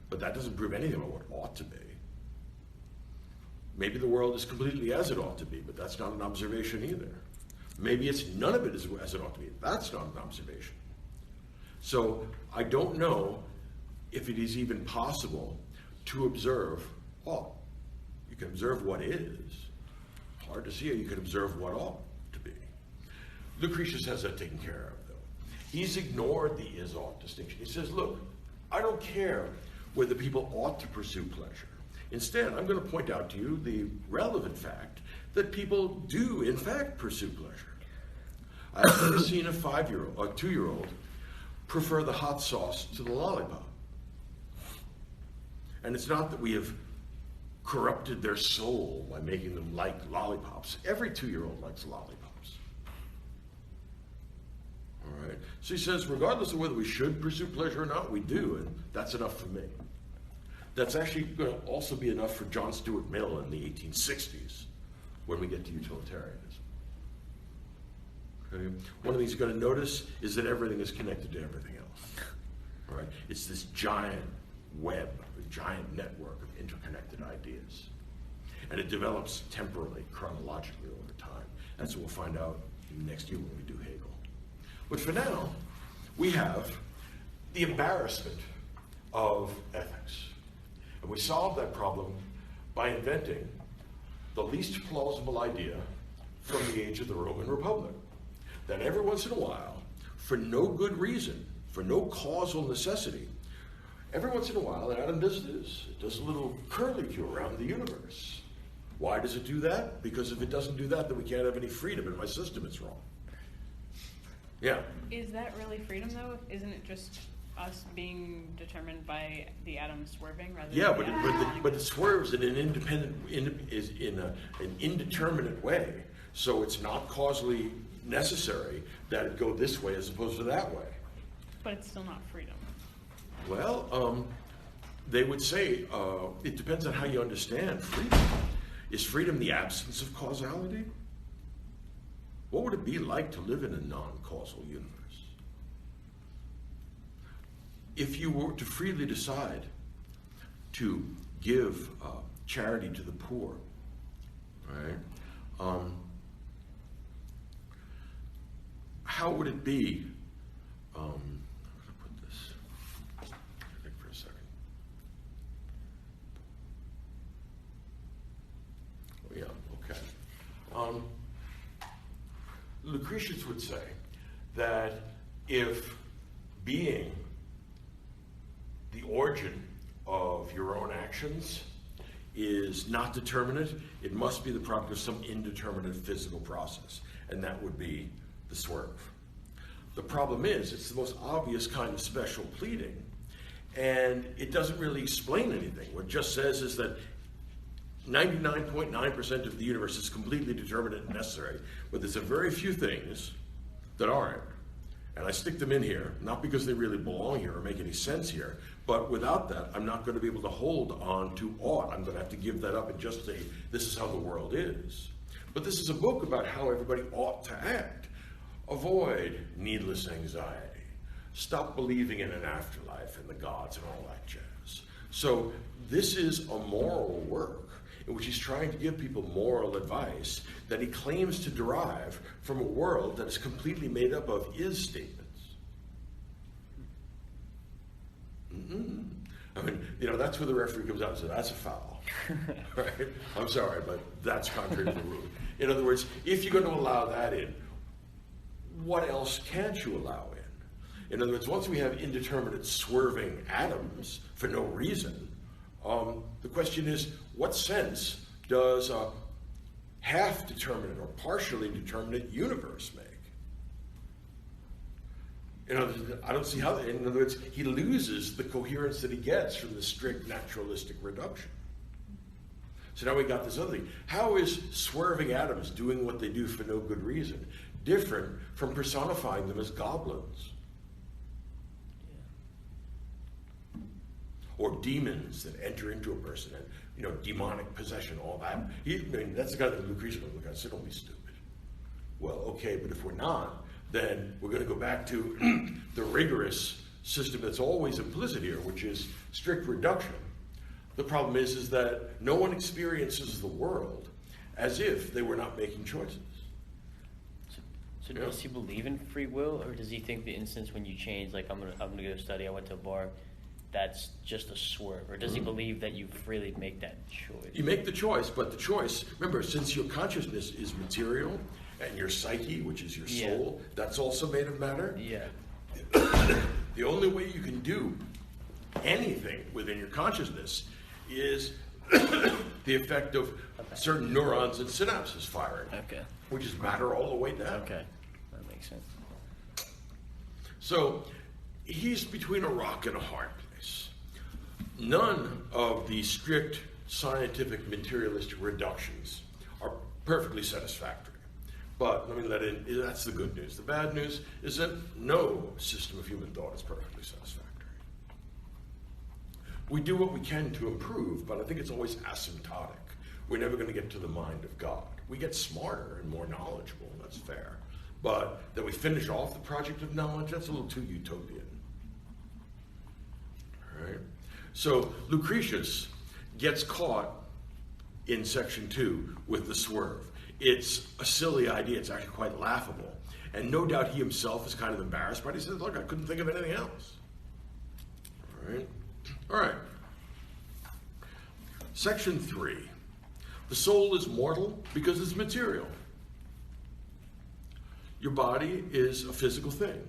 but that doesn't prove anything about what ought to be. Maybe the world is completely as it ought to be, but that's not an observation either. Maybe it's none of it is as it ought to be. That's not an observation. So I don't know if it is even possible to observe ought. You can observe what is. Hard to see how you can observe what ought to be. Lucretius has that taken care of, though. He's ignored the is-ought distinction. He says, look, I don't care whether people ought to pursue pleasure. Instead, I'm going to point out to you the relevant fact that people do, in fact, pursue pleasure. I've never seen a 5-year-old or 2-year-old prefer the hot sauce to the lollipop. And it's not that we have corrupted their soul by making them like lollipops. Every 2-year-old likes lollipops. All right? So he says, regardless of whether we should pursue pleasure or not, we do, and that's enough for me. That's actually going to also be enough for John Stuart Mill in the 1860s when we get to utilitarianism. Okay? One of the things you're going to notice is that everything is connected to everything else. All right? It's this giant web, a giant network of interconnected ideas. And it develops temporally, chronologically over time. That's what we'll find out next year when we do Hegel. But for now, we have the embarrassment of ethics. And we solve that problem by inventing the least plausible idea from the age of the Roman Republic. That every once in a while, for no good reason, for no causal necessity, every once in a while, an atom does this. It does a little curlicue around the universe. Why does it do that? Because if it doesn't do that, then we can't have any freedom. In my system, it's wrong. Yeah. Is that really freedom, though? Isn't it just us being determined by the atom swerving rather Yeah, than but it swerves in an an indeterminate way. So it's not causally necessary that it go this way as opposed to that way. But it's still not freedom. Well, they would say it depends on how you understand freedom. Is freedom the absence of causality? What would it be like to live in a non-causal universe? If you were to freely decide to give charity to the poor, right? How would it be? I'm going to put this. Think for a second. Oh, yeah. Okay. Lucretius would say that if being the origin of your own actions is not determinate, it must be the product of some indeterminate physical process, and that would be the swerve. The problem is, it's the most obvious kind of special pleading, and it doesn't really explain anything. What it just says is that 99.9% of the universe is completely determinate and necessary, but there's a very few things that aren't. And I stick them in here, not because they really belong here or make any sense here, but without that, I'm not going to be able to hold on to ought. I'm going to have to give that up and just say, this is how the world is. But this is a book about how everybody ought to act. Avoid needless anxiety. Stop believing in an afterlife and the gods and all that jazz. So this is a moral work in which he's trying to give people moral advice that he claims to derive from a world that is completely made up of is statements. I mean, that's where the referee comes out and says, that's a foul. Right? I'm sorry, but that's contrary to the rule. In other words, if you're going to allow that in, what else can't you allow in? In other words, once we have indeterminate swerving atoms for no reason, the question is, what sense does a half-determinate or partially determinate universe make? I don't see how, in other words, he loses the coherence that he gets from the strict naturalistic reduction. So now we got this other thing. How is swerving atoms doing what they do for no good reason different from personifying them as goblins? Or demons that enter into a person and, demonic possession, all that. That's the kind of thing Lucretius would look at and say, don't be stupid. Well, okay, but if we're not, then we're going to go back to the rigorous system that's always implicit here, which is strict reduction. The problem is that no one experiences the world as if they were not making choices. So does he believe in free will, or does he think the instance when you change, like I'm gonna go study, I went to a bar, that's just a swerve? Or does he believe that you freely make that choice? You make the choice, but the choice, remember, since your consciousness is material, and your psyche, which is your soul, that's also made of matter. Yeah. The only way you can do anything within your consciousness is the effect of certain neurons and synapses firing. Okay. Which is matter all the way down. Okay, that makes sense. So he's between a rock and a hard place. None of the strict scientific materialistic reductions are perfectly satisfactory. But let me let in, that's the good news. The bad news is that no system of human thought is perfectly satisfactory. We do what we can to improve, but I think it's always asymptotic. We're never going to get to the mind of God. We get smarter and more knowledgeable, that's fair. But that we finish off the project of knowledge, that's a little too utopian. All right? So Lucretius gets caught in section 2 with the swerve. It's a silly idea. It's actually quite laughable. And no doubt he himself is kind of embarrassed, but he says, look, I couldn't think of anything else. All right? All right. Section 3. The soul is mortal because it's material. Your body is a physical thing.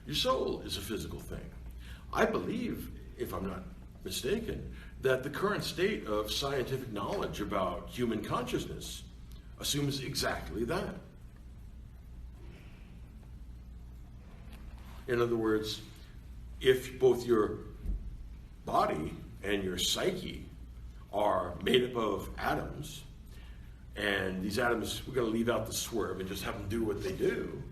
Your soul is a physical thing. I believe if I'm not mistaken, that the current state of scientific knowledge about human consciousness assumes exactly that. In other words, if both your body and your psyche are made up of atoms, and these atoms, we're going to leave out the swerve and just have them do what they do,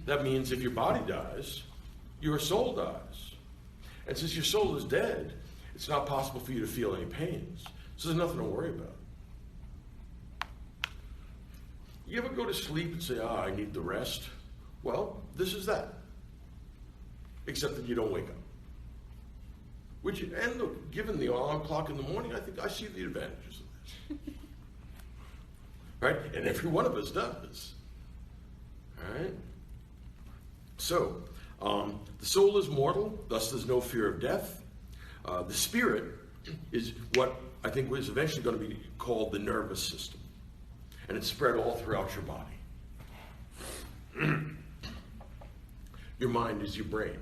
that means if your body dies, your soul dies. And since your soul is dead, it's not possible for you to feel any pains. So there's nothing to worry about. You ever go to sleep and say, I need the rest? Well, this is that. Except that you don't wake up. And look, given the alarm clock in the morning, I think I see the advantages of this. Right? And every one of us does. All right? So, the soul is mortal, thus there's no fear of death. The spirit is what I think was eventually going to be called the nervous system. And it's spread all throughout your body. Your mind is your brain.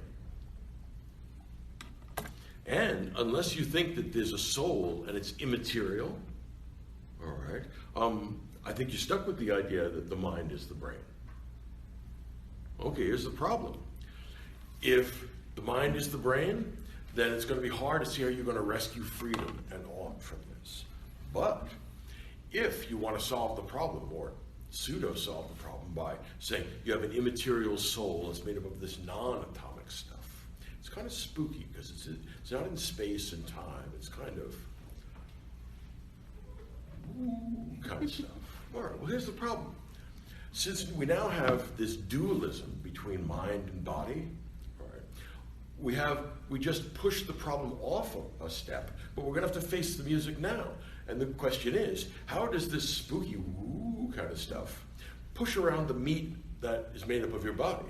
And unless you think that there's a soul and it's immaterial, all right, I think you're stuck with the idea that the mind is the brain. Okay, here's the problem. If the mind is the brain, then it's going to be hard to see how you're going to rescue freedom and all from this. But if you want to solve the problem, or pseudo-solve the problem by saying you have an immaterial soul that's made up of this non-atomic stuff, it's kind of spooky because it's not in space and time. It's kind of stuff. All right, well, here's the problem. Since we now have this dualism between mind and body, all right, we just pushed the problem off a step, but we're going to have to face the music now. And the question is, how does this spooky woo kind of stuff push around the meat that is made up of your body?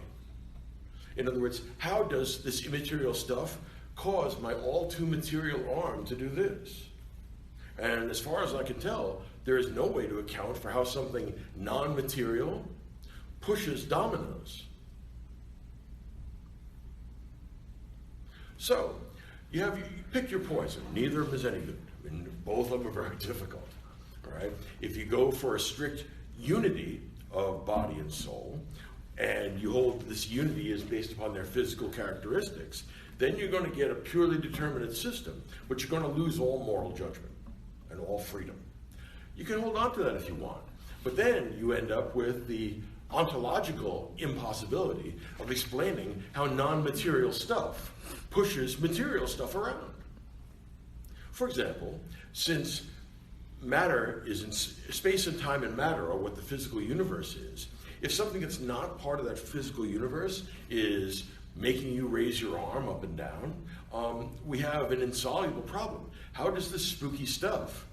In other words, how does this immaterial stuff cause my all-too-material arm to do this? And as far as I can tell, there is no way to account for how something non-material pushes dominoes. So, you pick your poison. Neither of them is any good. I mean, both of them are very difficult. All right? If you go for a strict unity of body and soul, and you hold this unity is based upon their physical characteristics, then you're going to get a purely determinate system, but you're going to lose all moral judgment and all freedom. You can hold on to that if you want, but then you end up with the ontological impossibility of explaining how non-material stuff pushes material stuff around. For example, since matter is in space and time and matter are what the physical universe is, if something that's not part of that physical universe is making you raise your arm up and down, we have an insoluble problem. How does this spooky stuff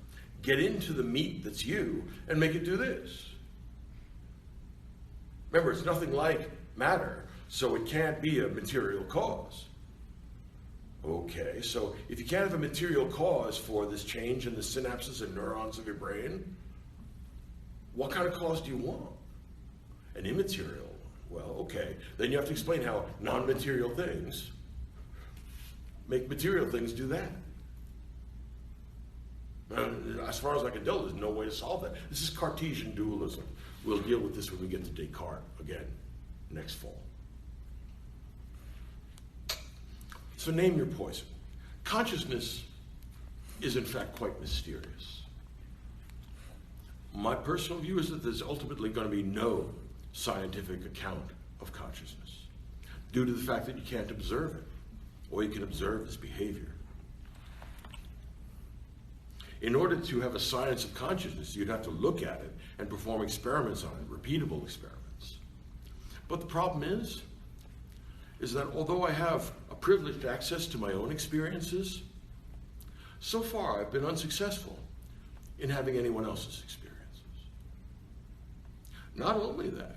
get into the meat that's you and make it do this? Remember, it's nothing like matter, so it can't be a material cause. Okay, so if you can't have a material cause for this change in the synapses and neurons of your brain, what kind of cause do you want? An immaterial. Well, okay. Then you have to explain how non-material things make material things do that. And as far as I can tell, there's no way to solve that. This is Cartesian dualism. We'll deal with this when we get to Descartes again next fall. So name your poison. Consciousness is in fact quite mysterious. My personal view is that there's ultimately going to be no scientific account of consciousness due to the fact that you can't observe it, or you can observe its behavior. In order to have a science of consciousness, you'd have to look at it and perform experiments on it, repeatable experiments. But the problem is that although I have a privileged access to my own experiences, so far I've been unsuccessful in having anyone else's experiences. Not only that,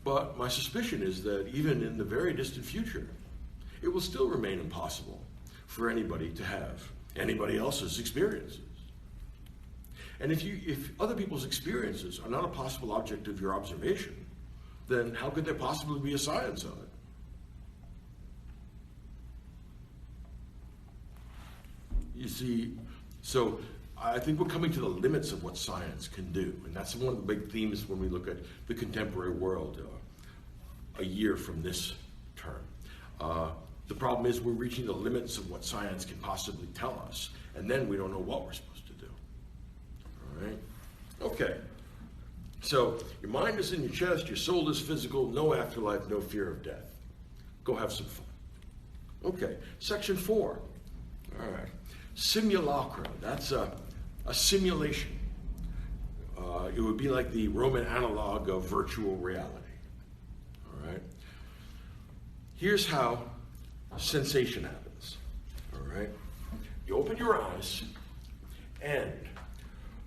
but my suspicion is that even in the very distant future, it will still remain impossible for anybody to have anybody else's experiences. And if other people's experiences are not a possible object of your observation, then how could there possibly be a science of it? You see, so I think we're coming to the limits of what science can do, and that's one of the big themes when we look at the contemporary world a year from this term. The problem is we're reaching the limits of what science can possibly tell us, and then we don't know what we're supposed to do. All right? Okay. So your mind is in your chest, your soul is physical, no afterlife, no fear of death. Go have some fun. Okay, section 4. All right. Simulacra, that's a simulation. It would be like the Roman analog of virtual reality. All right. Here's how sensation happens. All right. You open your eyes, and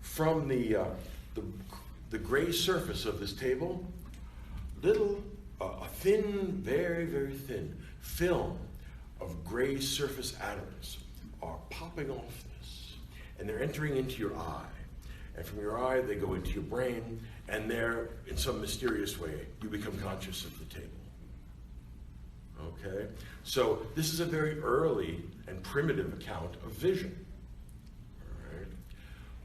from the gray surface of this table, a thin, very, very thin film of gray surface atoms are popping off this, and they're entering into your eye. And from your eye, they go into your brain, and there, in some mysterious way, you become conscious of the table. Okay? So this is a very early and primitive account of vision. All right?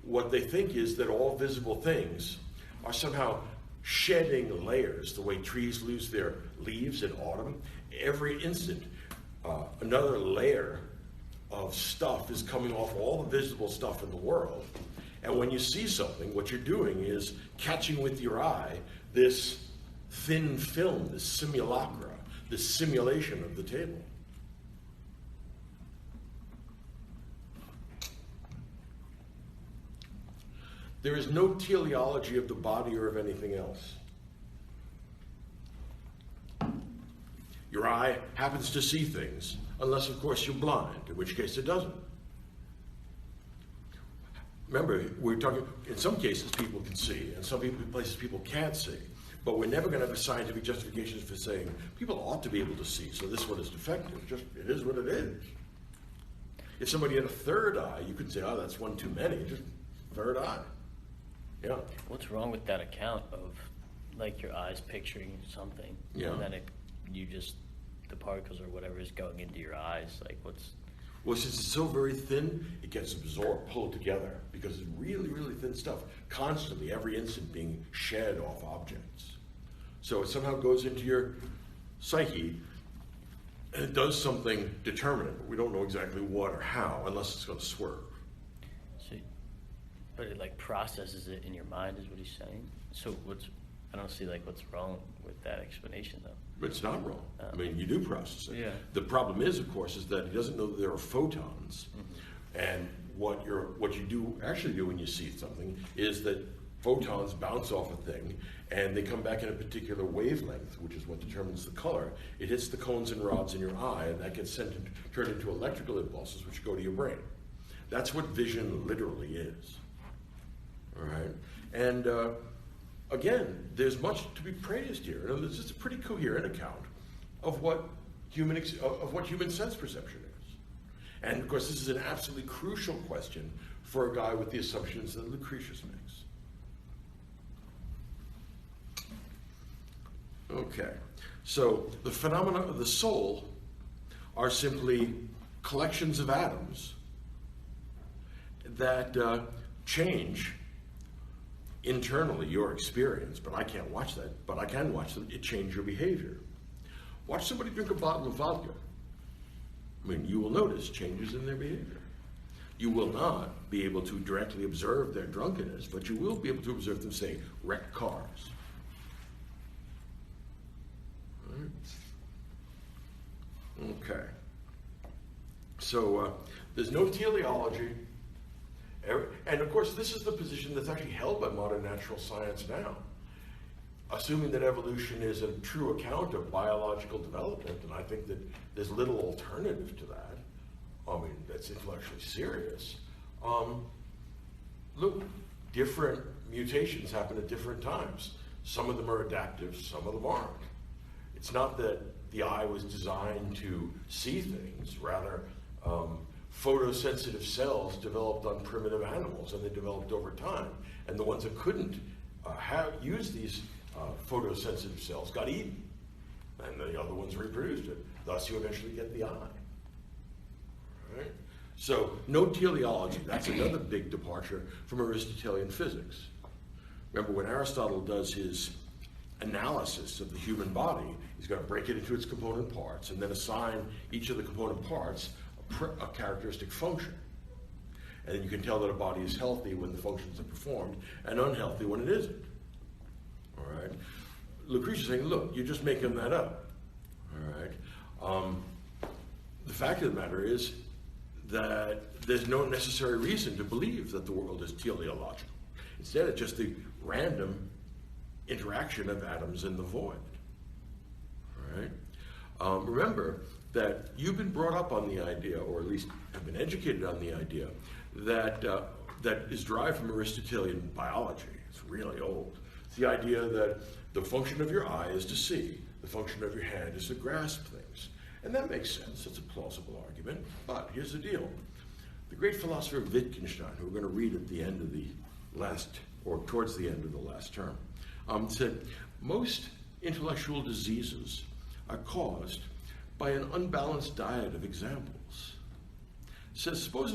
What they think is that all visible things are somehow shedding layers, the way trees lose their leaves in autumn. Every instant, another layer of stuff is coming off all the visible stuff in the world. And when you see something, what you're doing is catching with your eye this thin film, this simulacra, this simulation of the table. There is no teleology of the body or of anything else. Your eye happens to see things, unless, of course, you're blind, in which case it doesn't. Remember, we're talking, in some cases people can see, and some places people can't see. But we're never going to have scientific justifications for saying people ought to be able to see, so this one is defective. Just, it is what it is. If somebody had a third eye, you could say, oh, that's one too many, just third eye. Yeah. What's wrong with that account of, like, your eyes picturing something, yeah, and then the particles or whatever is going into your eyes? Like, what's... Well, since it's so very thin, it gets absorbed, pulled together, because it's really, really thin stuff, constantly, every instant being shed off objects. So it somehow goes into your psyche, and it does something determinate, but we don't know exactly what or how, unless it's going to swerve. But it, like, processes it in your mind, is what he's saying. So I don't see, like, what's wrong with that explanation, though. But it's not wrong. I mean, you do process it. Yeah. The problem is, of course, is that he doesn't know that there are photons. Mm-hmm. And what you actually do when you see something is that photons bounce off a thing, and they come back in a particular wavelength, which is what determines the color. It hits the cones and rods in your eye, and that gets turned into electrical impulses, which go to your brain. That's what vision literally is. All right? And again, there's much to be praised here. It's just a pretty coherent account of what human sense perception is. And of course, this is an absolutely crucial question for a guy with the assumptions that Lucretius makes. Okay, so the phenomena of the soul are simply collections of atoms that change internally your experience, but I can't watch that, but I can watch them, it change your behavior. Watch somebody drink a bottle of vodka. I mean, you will notice changes in their behavior. You will not be able to directly observe their drunkenness, but you will be able to observe them, say, wreck cars. All right. Okay. So there's no teleology. And of course, this is the position that's actually held by modern natural science now. Assuming that evolution is a true account of biological development, and I think that there's little alternative to that. I mean, that's intellectually serious. Look, different mutations happen at different times. Some of them are adaptive, some of them aren't. It's not that the eye was designed to see things, rather, photosensitive cells developed on primitive animals, and they developed over time. And the ones that couldn't use these photosensitive cells got eaten, and the other ones reproduced it. Thus, you eventually get the eye. Right? So no teleology, that's another big departure from Aristotelian physics. Remember, when Aristotle does his analysis of the human body, he's going to break it into its component parts and then assign each of the component parts a characteristic function. And then you can tell that a body is healthy when the functions are performed and unhealthy when it isn't. All right? Lucretius is saying, look, you're just making that up. All right? The fact of the matter is that there's no necessary reason to believe that the world is teleological. Instead, it's just the random interaction of atoms in the void. All right? Remember that you've been brought up on the idea, or at least have been educated on the idea, that that is derived from Aristotelian biology. It's really old. It's the idea that the function of your eye is to see, the function of your hand is to grasp things. And that makes sense. It's a plausible argument. But here's the deal. The great philosopher Wittgenstein, who we're going to read at the end of the last, or towards the end of the last term, said, most intellectual diseases are caused by an unbalanced diet of examples. Says, suppose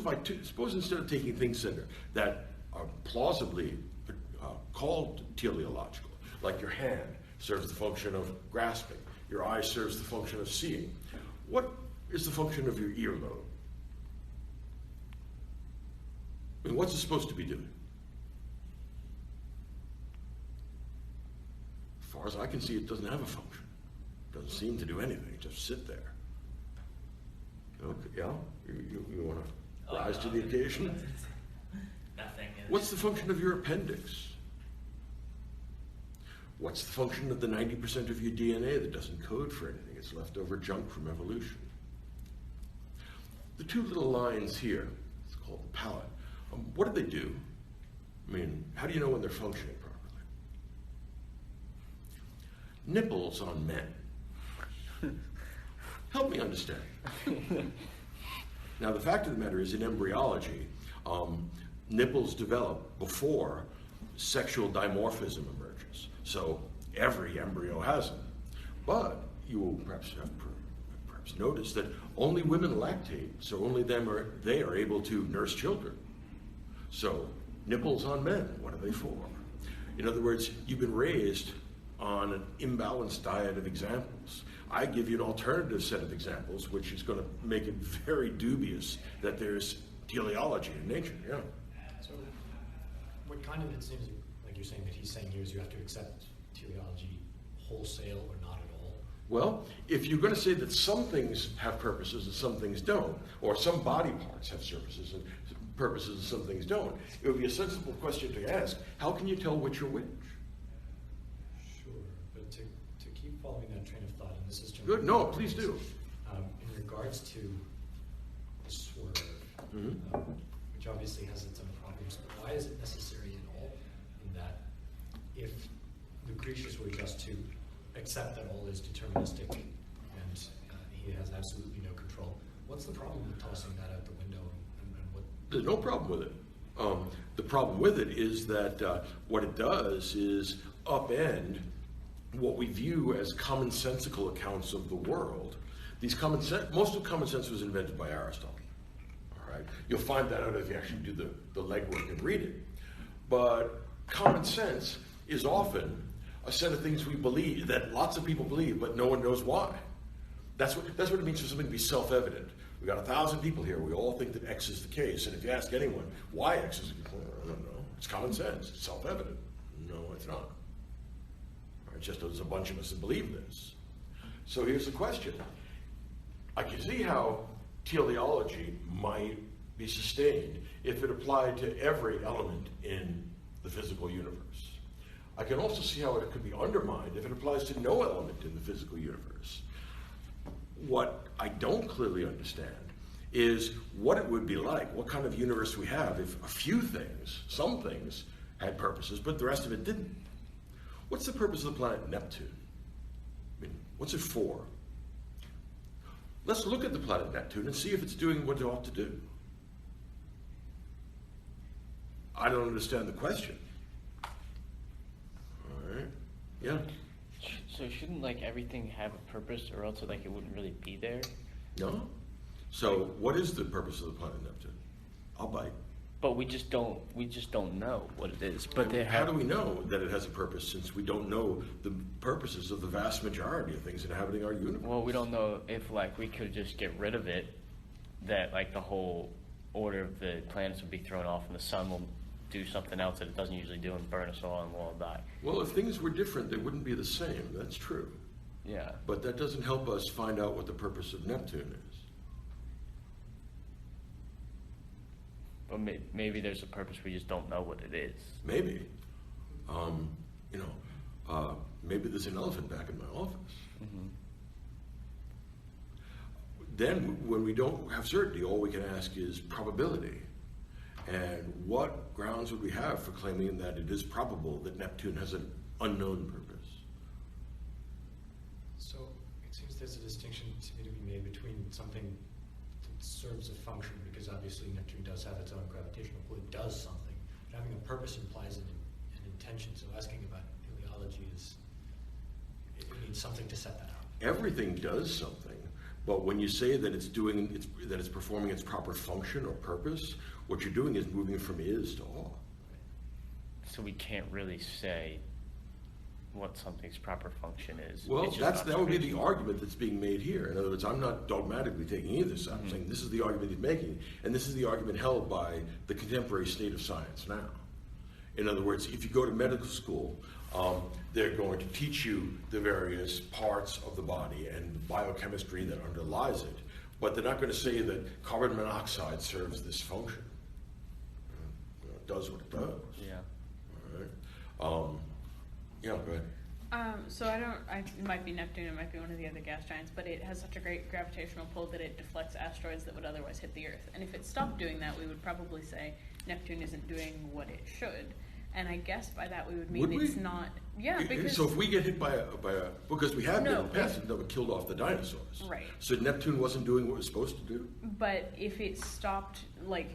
instead of taking things that are plausibly called teleological, like your hand serves the function of grasping, your eye serves the function of seeing, what is the function of your earlobe? I mean, what's it supposed to be doing? As far as I can see, it doesn't have a function. It doesn't seem to do anything, just sit there. Okay, yeah? You want to rise to the occasion? Nothing. What's the function of your appendix? What's the function of the 90% of your DNA that doesn't code for anything? It's leftover junk from evolution. The two little lines here, it's called the palate. What do they do? I mean, how do you know when they're functioning properly? Nipples on men. Help me understand. Now, the fact of the matter is, in embryology, nipples develop before sexual dimorphism emerges. So every embryo has them. But you will perhaps notice that only women lactate, so only they are able to nurse children. So nipples on men, what are they for? In other words, you've been raised on an imbalanced diet of examples. I give you an alternative set of examples, which is going to make it very dubious that there's teleology in nature. Yeah. So, what kind of, it seems like you're saying that he's saying here is you have to accept teleology wholesale or not at all. Well, if you're going to say that some things have purposes and some things don't, or some body parts have purposes and some things don't, it would be a sensible question to ask, how can you tell which are which? Sure, but to keep following that train of thought, and this is Good, no, please do. In regards to the swerve, which obviously has its own problems, but why is it necessary at all in that if Lucretius were just to accept that all is deterministic and he has absolutely no control, what's the problem with tossing that out the window? And what? There's no problem with it. The problem with it is that what it does is upend what we view as commonsensical accounts of the world. Most of common sense was invented by Aristotle. All right, you'll find that out if you actually do the legwork and read it. But common sense is often a set of things we believe, that lots of people believe, but no one knows why. That's what it means for something to be self-evident. We've got 1,000 people here. We all think that X is the case. And if you ask anyone why X is the case, I don't know. It's common sense. It's self-evident. No, it's not. It's just there's a bunch of us that believe this. So here's the question. I can see how teleology might be sustained if it applied to every element in the physical universe. I can also see how it could be undermined if it applies to no element in the physical universe. What I don't clearly understand is what it would be like, what kind of universe we have if a few things, some things, had purposes, but the rest of it didn't. What's the purpose of the planet Neptune? I mean, what's it for? Let's look at the planet Neptune and see if it's doing what it ought to do. I don't understand the question. All right. Yeah. So shouldn't like everything have a purpose, or else like it wouldn't really be there? No. So what is the purpose of the planet Neptune? I'll bite. But we just don't know what it is. But they How have. do we know that it has a purpose since we don't know the purposes of the vast majority of things inhabiting our universe? Well, we don't know if like we could just get rid of it, that like the whole order of the planets would be thrown off and the sun will do something else that it doesn't usually do and burn us all and we'll all die. Well, if things were different, they wouldn't be the same. That's true. Yeah. But that doesn't help us find out what the purpose of Neptune is. But maybe there's a purpose we just don't know what it is. Maybe. Maybe there's an elephant back in my office. Mm-hmm. Then, when we don't have certainty, all we can ask is probability. And what grounds would we have for claiming that it is probable that Neptune has an unknown purpose? So it seems there's a distinction to me to be made between something that serves a function, because obviously Neptune does have its own gravitational pull, it does something. But having a purpose implies an intention, so asking about teleology it needs something to set that out. Everything does something, but when you say that it's performing its proper function or purpose, what you're doing is moving from is to are. So we can't really say what something's proper function is. Well, It's just that would be the observation. argument that's being made here. In other words, I'm not dogmatically taking either side. I'm saying this is the argument he's making, and this is the argument held by the contemporary state of science now. In other words, if you go to medical school, they're going to teach you the various parts of the body and the biochemistry that underlies it, but they're not going to say that carbon monoxide serves this function. It does what it does. Yeah. All right. Yeah, go ahead. So it might be Neptune, it might be one of the other gas giants, but it has such a great gravitational pull that it deflects asteroids that would otherwise hit the Earth. And if it stopped doing that, we would probably say Neptune isn't doing what it should. And I guess by that we would mean Would we? it's not. Yeah, because. So if we get hit by a because we have been No, in the past, that killed off the dinosaurs. Right. So Neptune wasn't doing what it was supposed to do. But if it stopped, like,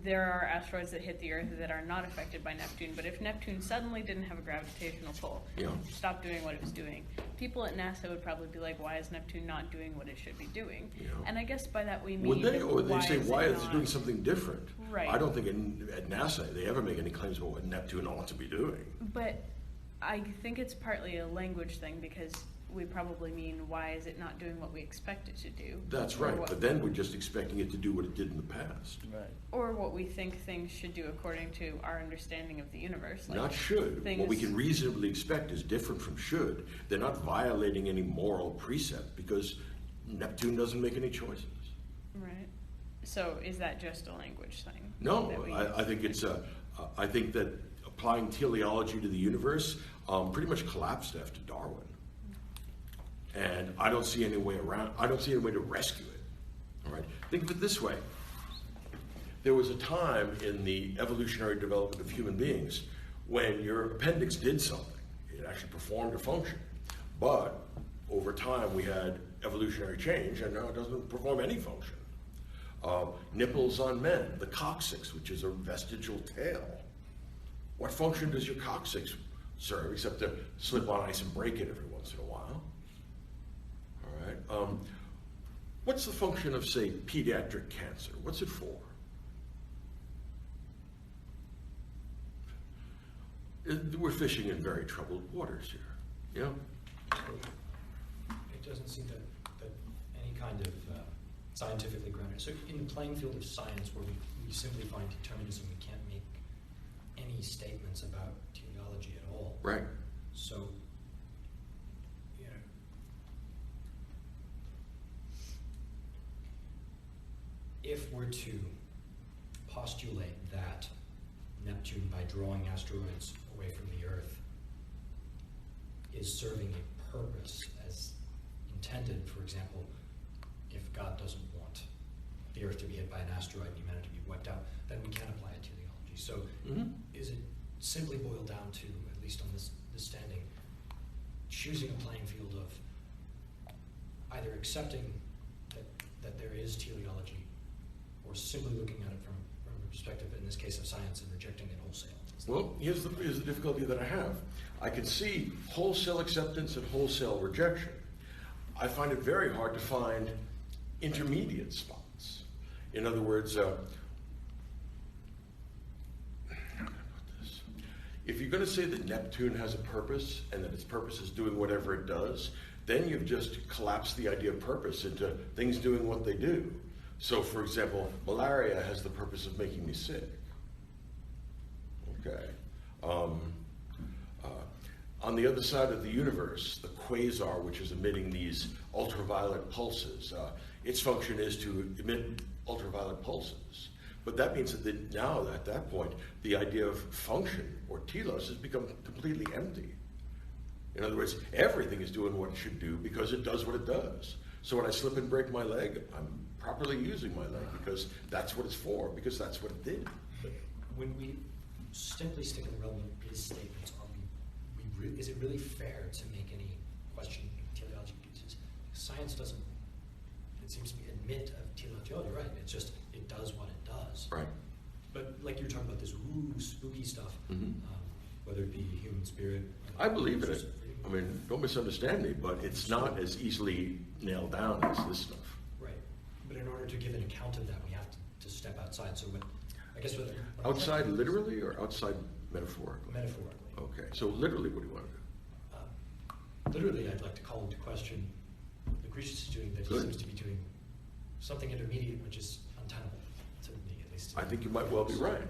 there are asteroids that hit the Earth that are not affected by Neptune, but if Neptune suddenly didn't have a gravitational pull, Yeah. stopped doing what it was doing, people at NASA would probably be like, why is Neptune not doing what it should be doing? Yeah. And I guess by that we mean. Would they, that or they say why it is it not- doing something different? Right. I don't think at NASA they ever make any claims about what Neptune ought to be doing. But I think it's partly a language thing because we probably mean why is it not doing what we expect it to do? That's Or right. what- But then we're just expecting it to do what it did in the past. Right. Or what we think things should do according to our understanding of the universe. Like, Not should. What we things- can reasonably expect is different from should. They're not violating any moral precept because Neptune doesn't make any choices. Right. So is that just a language thing? No, that we I think it's I think that applying teleology to the universe pretty much collapsed after Darwin, and I don't see any way around. I don't see any way to rescue it. All right, think of it this way: there was a time in the evolutionary development of human beings when your appendix did something; it actually performed a function, but over time we had evolutionary change, and now it doesn't perform any function. Nipples on men, the coccyx, which is a vestigial tail. What function does your coccyx serve except to slip on ice and break it every once in a while? All right. What's the function of, say, pediatric cancer? What's it for? We're fishing in very troubled waters here. Yeah. It doesn't seem that any kind of scientifically grounded. So in the playing field of science, where we simply find determinism, we can't make any statements about teleology at all. Right. So, you know, if we're to postulate that Neptune, by drawing asteroids away from the Earth, is serving a purpose as intended, for example, if God doesn't want the Earth to be hit by an asteroid and humanity to be wiped out, then we can apply a teleology. So is it simply boiled down to, at least on this standing, choosing a playing field of either accepting that there is teleology, or simply looking at it from a perspective, in this case of science, and rejecting it wholesale? Well, here's the difficulty that I have. I can see wholesale acceptance and wholesale rejection. I find it very hard to find intermediate spots. In other words, how can I put this? If you're going to say that Neptune has a purpose and that its purpose is doing whatever it does, then you've just collapsed the idea of purpose into things doing what they do. So, for example, malaria has the purpose of making me sick. Okay. On the other side of the universe, the quasar, which is emitting these ultraviolet pulses, its function is to emit ultraviolet pulses. But that means that now, at that point, the idea of function, or telos, has become completely empty. In other words, everything is doing what it should do because it does what it does. So when I slip and break my leg, I'm properly using my leg because that's what it's for, because that's what it did. But when we simply stick in the realm of his statements, is it really fair to make any question of teleology pieces? Science doesn't, it seems to me, admit of teleology. Right? It's just, it does what it does. Right. But like you're talking about this woo, spooky stuff, whether it be human spirit. I believe in it. I mean, don't misunderstand me, but it's not as easily nailed down as this stuff. Right. But in order to give an account of that, we have to step outside. So what, I guess what Outside literally or outside metaphorically? Metaphorically. Okay, so literally what do you want to do? Literally, I'd like to call into question Lucretius is doing that. He Good. seems to be doing something intermediate, which is untenable to me, at least. I think you might well be right.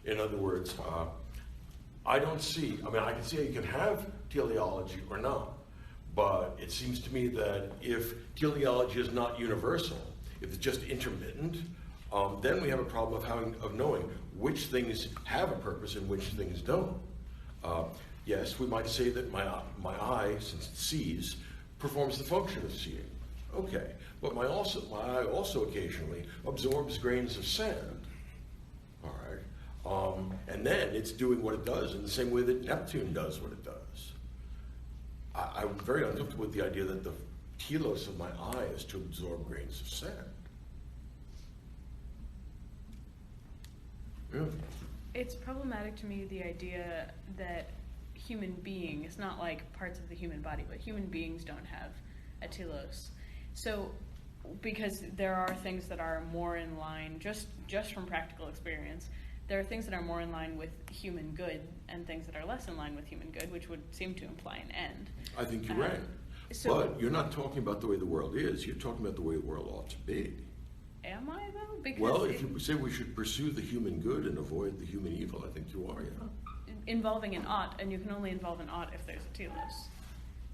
In other words, I don't see, I mean, I can see how you can have teleology or not, but it seems to me that if teleology is not universal, if it's just intermittent, then we have a problem of knowing which things have a purpose and which things don't. Yes, we might say that my eye, since it sees, performs the function of seeing. Okay, but my eye also occasionally absorbs grains of sand. All right, and then it's doing what it does in the same way that Neptune does what it does. I'm very uncomfortable with the idea that the telos of my eye is to absorb grains of sand. Yeah. It's problematic to me, the idea that human beings, not like parts of the human body, but human beings don't have a telos. So, because there are things that are more in line, just from practical experience, there are things that are more in line with human good and things that are less in line with human good, which would seem to imply an end. I think you're right. But you're not talking about the way the world is, you're talking about the way the world ought to be. Am I, though? Because Well, if you say we should pursue the human good and avoid the human evil, I think you are, yeah. involving an ought, and you can only involve an ought if there's a telos.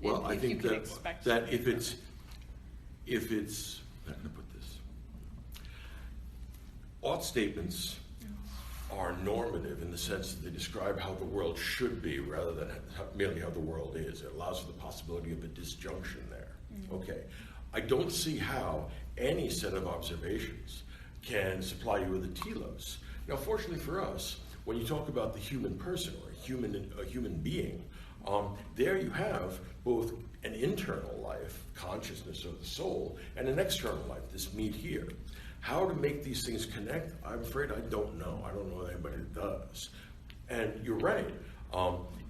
Well, I think that if it's, how can I put this? Ought statements are normative in the sense that they describe how the world should be rather than merely how the world is. It allows for the possibility of a disjunction there. Okay. I don't see how any set of observations can supply you with a telos. Now, fortunately for us, when you talk about the human person or a human being, there you have both an internal life, consciousness of the soul, and an external life, this meat here. How to make these things connect, I'm afraid I don't know. I don't know anybody that does. And you're right.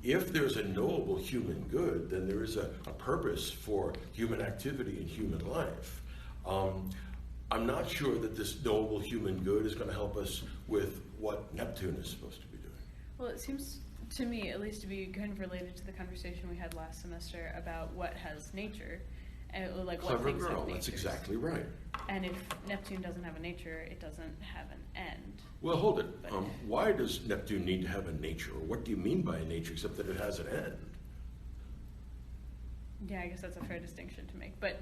If there's a knowable human good, then there is a purpose for human activity and human life. I'm not sure that this knowable human good is going to help us with what Neptune is supposed to be doing. Well, it seems to me, at least, to be kind of related to the conversation we had last semester about what has nature, and like Clever what things girl, have that's natures. exactly right. And if Neptune doesn't have a nature, it doesn't have an end. Well, hold it. Why does Neptune need to have a nature? Or what do you mean by a nature except that it has an end? Yeah, I guess that's a fair distinction to make, but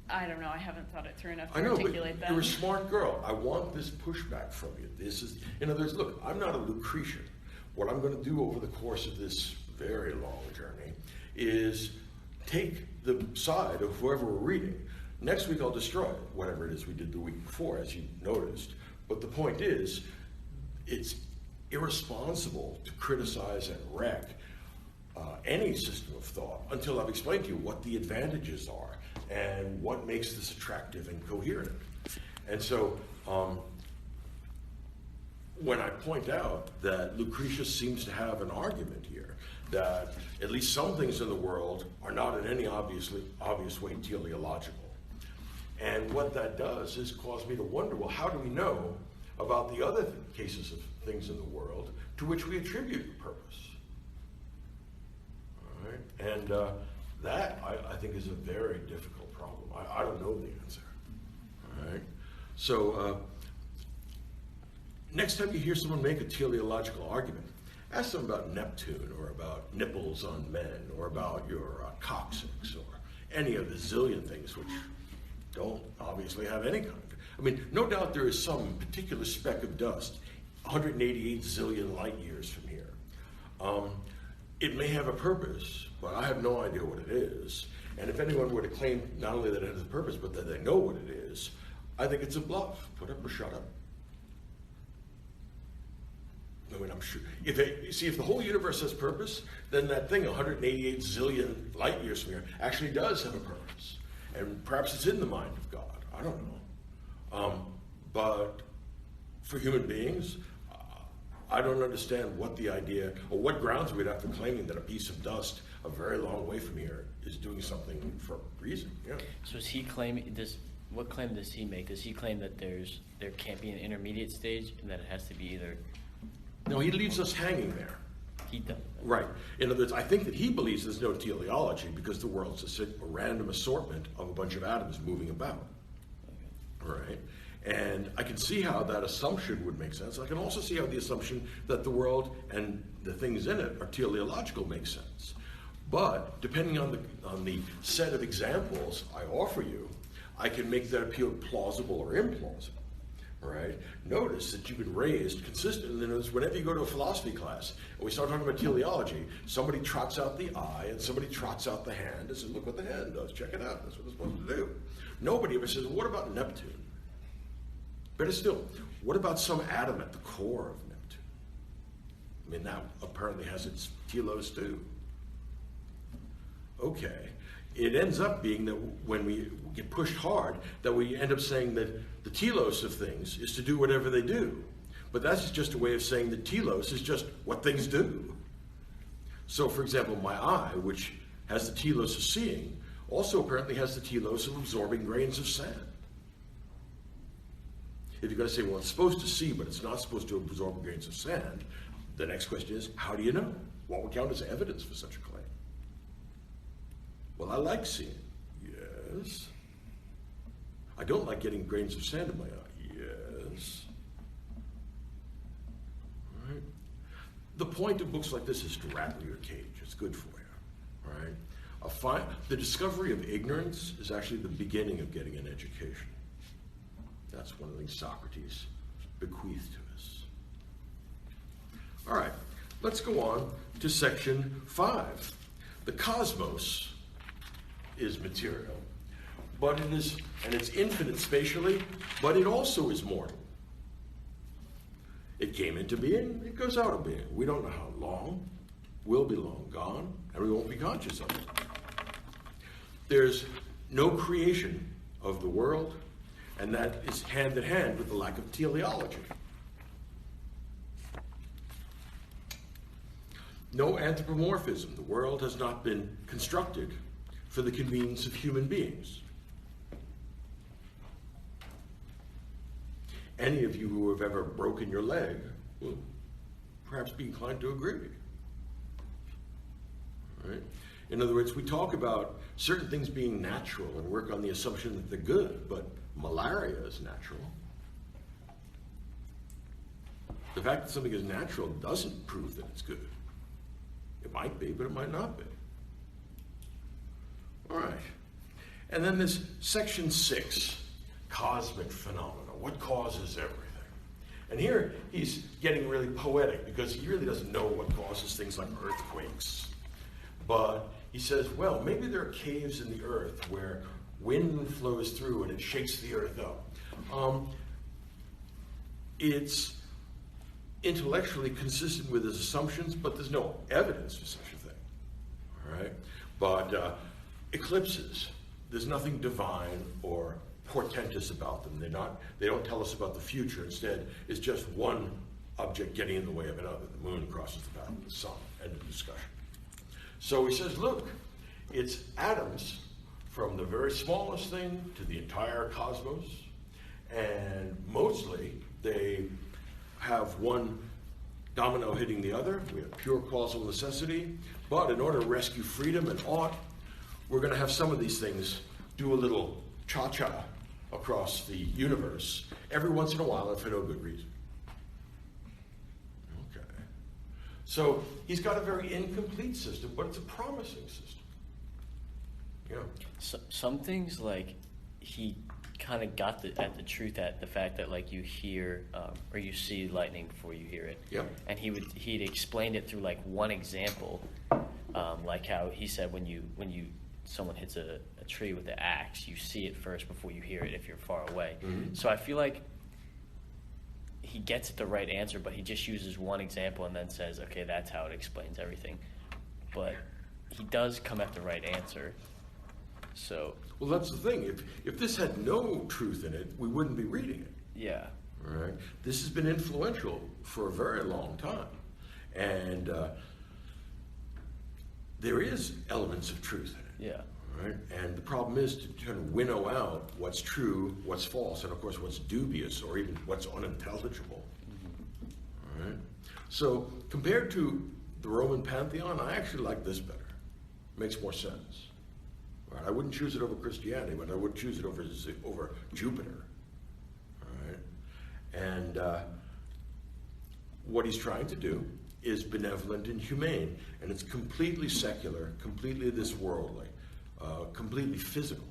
I don't know. I haven't thought it through enough to I know, but articulate that. you're a smart girl. I want this pushback from you. This is, in other words, look, I'm not a Lucretian. What I'm going to do over the course of this very long journey is take the side of whoever we're reading. Next week I'll destroy it, whatever it is we did the week before, as you noticed. But the point is, it's irresponsible to criticize and wreck any system of thought until I've explained to you what the advantages are and what makes this attractive and coherent. And so when I point out that Lucretius seems to have an argument here, that at least some things in the world are not in any obvious way teleological, And what that does is cause me to wonder, well, how do we know about the other cases of things in the world to which we attribute a purpose? All right? And that, I think, is a very difficult problem. I don't know the answer. All right? So next time you hear someone make a teleological argument, ask them about Neptune or about nipples on men or about your coccyx or any of the zillion things which don't obviously have any kind of... I mean, no doubt there is some particular speck of dust 188 zillion light years from here. It may have a purpose, but I have no idea what it is. And if anyone were to claim not only that it has a purpose, but that they know what it is, I think it's a bluff. Put up or shut up. I mean, I'm sure. If the whole universe has purpose, then that thing 188 zillion light years from here actually does have a purpose. And perhaps it's in the mind of God. I don't know. But for human beings, I don't understand what the idea, or what grounds we'd have for claiming that a piece of dust a very long way from here is doing something for a reason. Yeah. So is he claiming this? What claim does he make? Does he claim that there can't be an intermediate stage and that it has to be either? No, he leaves us hanging there. He does. Right. In other words, I think that he believes there's no teleology because the world's a random assortment of a bunch of atoms moving about. Okay. Right. And I can see how that assumption would make sense. I can also see how the assumption that the world and the things in it are teleological makes sense. But depending on the set of examples I offer you, I can make that appeal plausible or implausible. Right? Notice that you've been raised consistently. Notice whenever you go to a philosophy class and we start talking about teleology, somebody trots out the eye and somebody trots out the hand and says, look what the hand does, check it out, that's what it's supposed to do. Nobody ever says, what about Neptune? Better still, what about some atom at the core of Neptune? I mean, that apparently has its telos too. Okay. It ends up being that when we get pushed hard, that we end up saying that the telos of things is to do whatever they do. But that's just a way of saying that telos is just what things do. So, for example, my eye, which has the telos of seeing, also apparently has the telos of absorbing grains of sand. If you're going to say, well, it's supposed to see, but it's not supposed to absorb grains of sand, the next question is, how do you know? What would count as evidence for such a claim? Well, I like seeing. Yes. I don't like getting grains of sand in my eye. Yes. All right. The point of books like this is to rattle your cage. It's good for you. All right. The discovery of ignorance is actually the beginning of getting an education. That's one of the things Socrates bequeathed to us. All right. Let's go on to section 5. The cosmos is material, but it is, and it's infinite spatially, but it also is mortal. It came into being, it goes out of being. We don't know how long, we'll be long gone, and we won't be conscious of it. There's no creation of the world, and that is hand in hand with the lack of teleology. No anthropomorphism. The world has not been constructed for the convenience of human beings. Any of you who have ever broken your leg will perhaps be inclined to agree. Right? In other words, we talk about certain things being natural and work on the assumption that they're good, but malaria is natural. The fact that something is natural doesn't prove that it's good. It might be, but it might not be. All right. And then this section 6, cosmic phenomena. What causes everything? And here he's getting really poetic because he really doesn't know what causes things like earthquakes. But he says, well, maybe there are caves in the earth where wind flows through and it shakes the earth up. It's intellectually consistent with his assumptions, but there's no evidence for such a thing. All right? But eclipses, there's nothing divine or portentous about them. They don't tell us about the future. Instead, it's just one object getting in the way of another. The moon crosses the path of the sun. End of discussion. So he says, look, it's atoms from the very smallest thing to the entire cosmos, and mostly they have one domino hitting the other. We have pure causal necessity, but in order to rescue freedom and ought, we're going to have some of these things do a little cha-cha across the universe every once in a while and for no good reason. Okay. So he's got a very incomplete system, but it's a promising system. Yeah. So, some things, like, he kind of got at the truth, at the fact that, like, you hear or you see lightning before you hear it. Yeah. And he'd explained it through, like, one example, like how he said when someone hits a tree with the axe, you see it first before you hear it if you're far away. Mm-hmm. So I feel like he gets at the right answer, but he just uses one example and then says, okay, that's how it explains everything. But he does come at the right answer. So, Well, that's the thing. If this had no truth in it, we wouldn't be reading it. yeah. All right. This has been influential for a very long time, and there is elements of truth in it. Yeah. All right. And the problem is to kind of winnow out what's true, what's false, and of course what's dubious or even what's unintelligible. All right. So compared to the Roman pantheon, I actually like this better. Makes more sense. All right. I wouldn't choose it over Christianity, but I would choose it over Jupiter. All right. And what he's trying to do is benevolent and humane, and it's completely secular, completely this worldly, completely physical.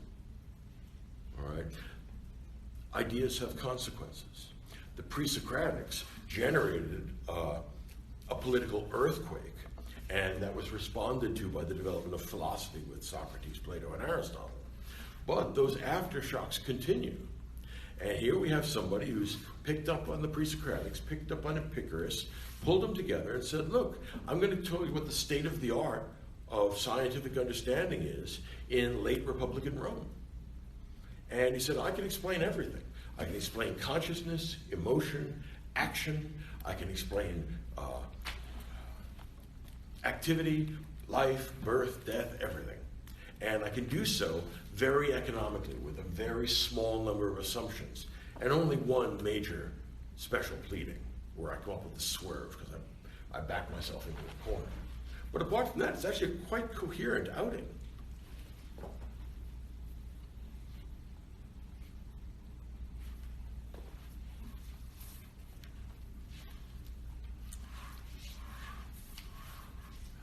All right. Ideas have consequences. The pre-Socratics generated a political earthquake, and that was responded to by the development of philosophy with Socrates, Plato, and Aristotle. But those aftershocks continue. And here we have somebody who's picked up on the pre-Socratics, picked up on Epicurus, pulled them together and said, look, I'm going to tell you what the state of the art of scientific understanding is in late Republican Rome. And he said, I can explain everything. I can explain consciousness, emotion, action. I can explain activity, life, birth, death, everything. And I can do so very economically with a very small number of assumptions and only one major special pleading where I come up with the swerve because I back myself into a corner. But apart from that, it's actually a quite coherent outing.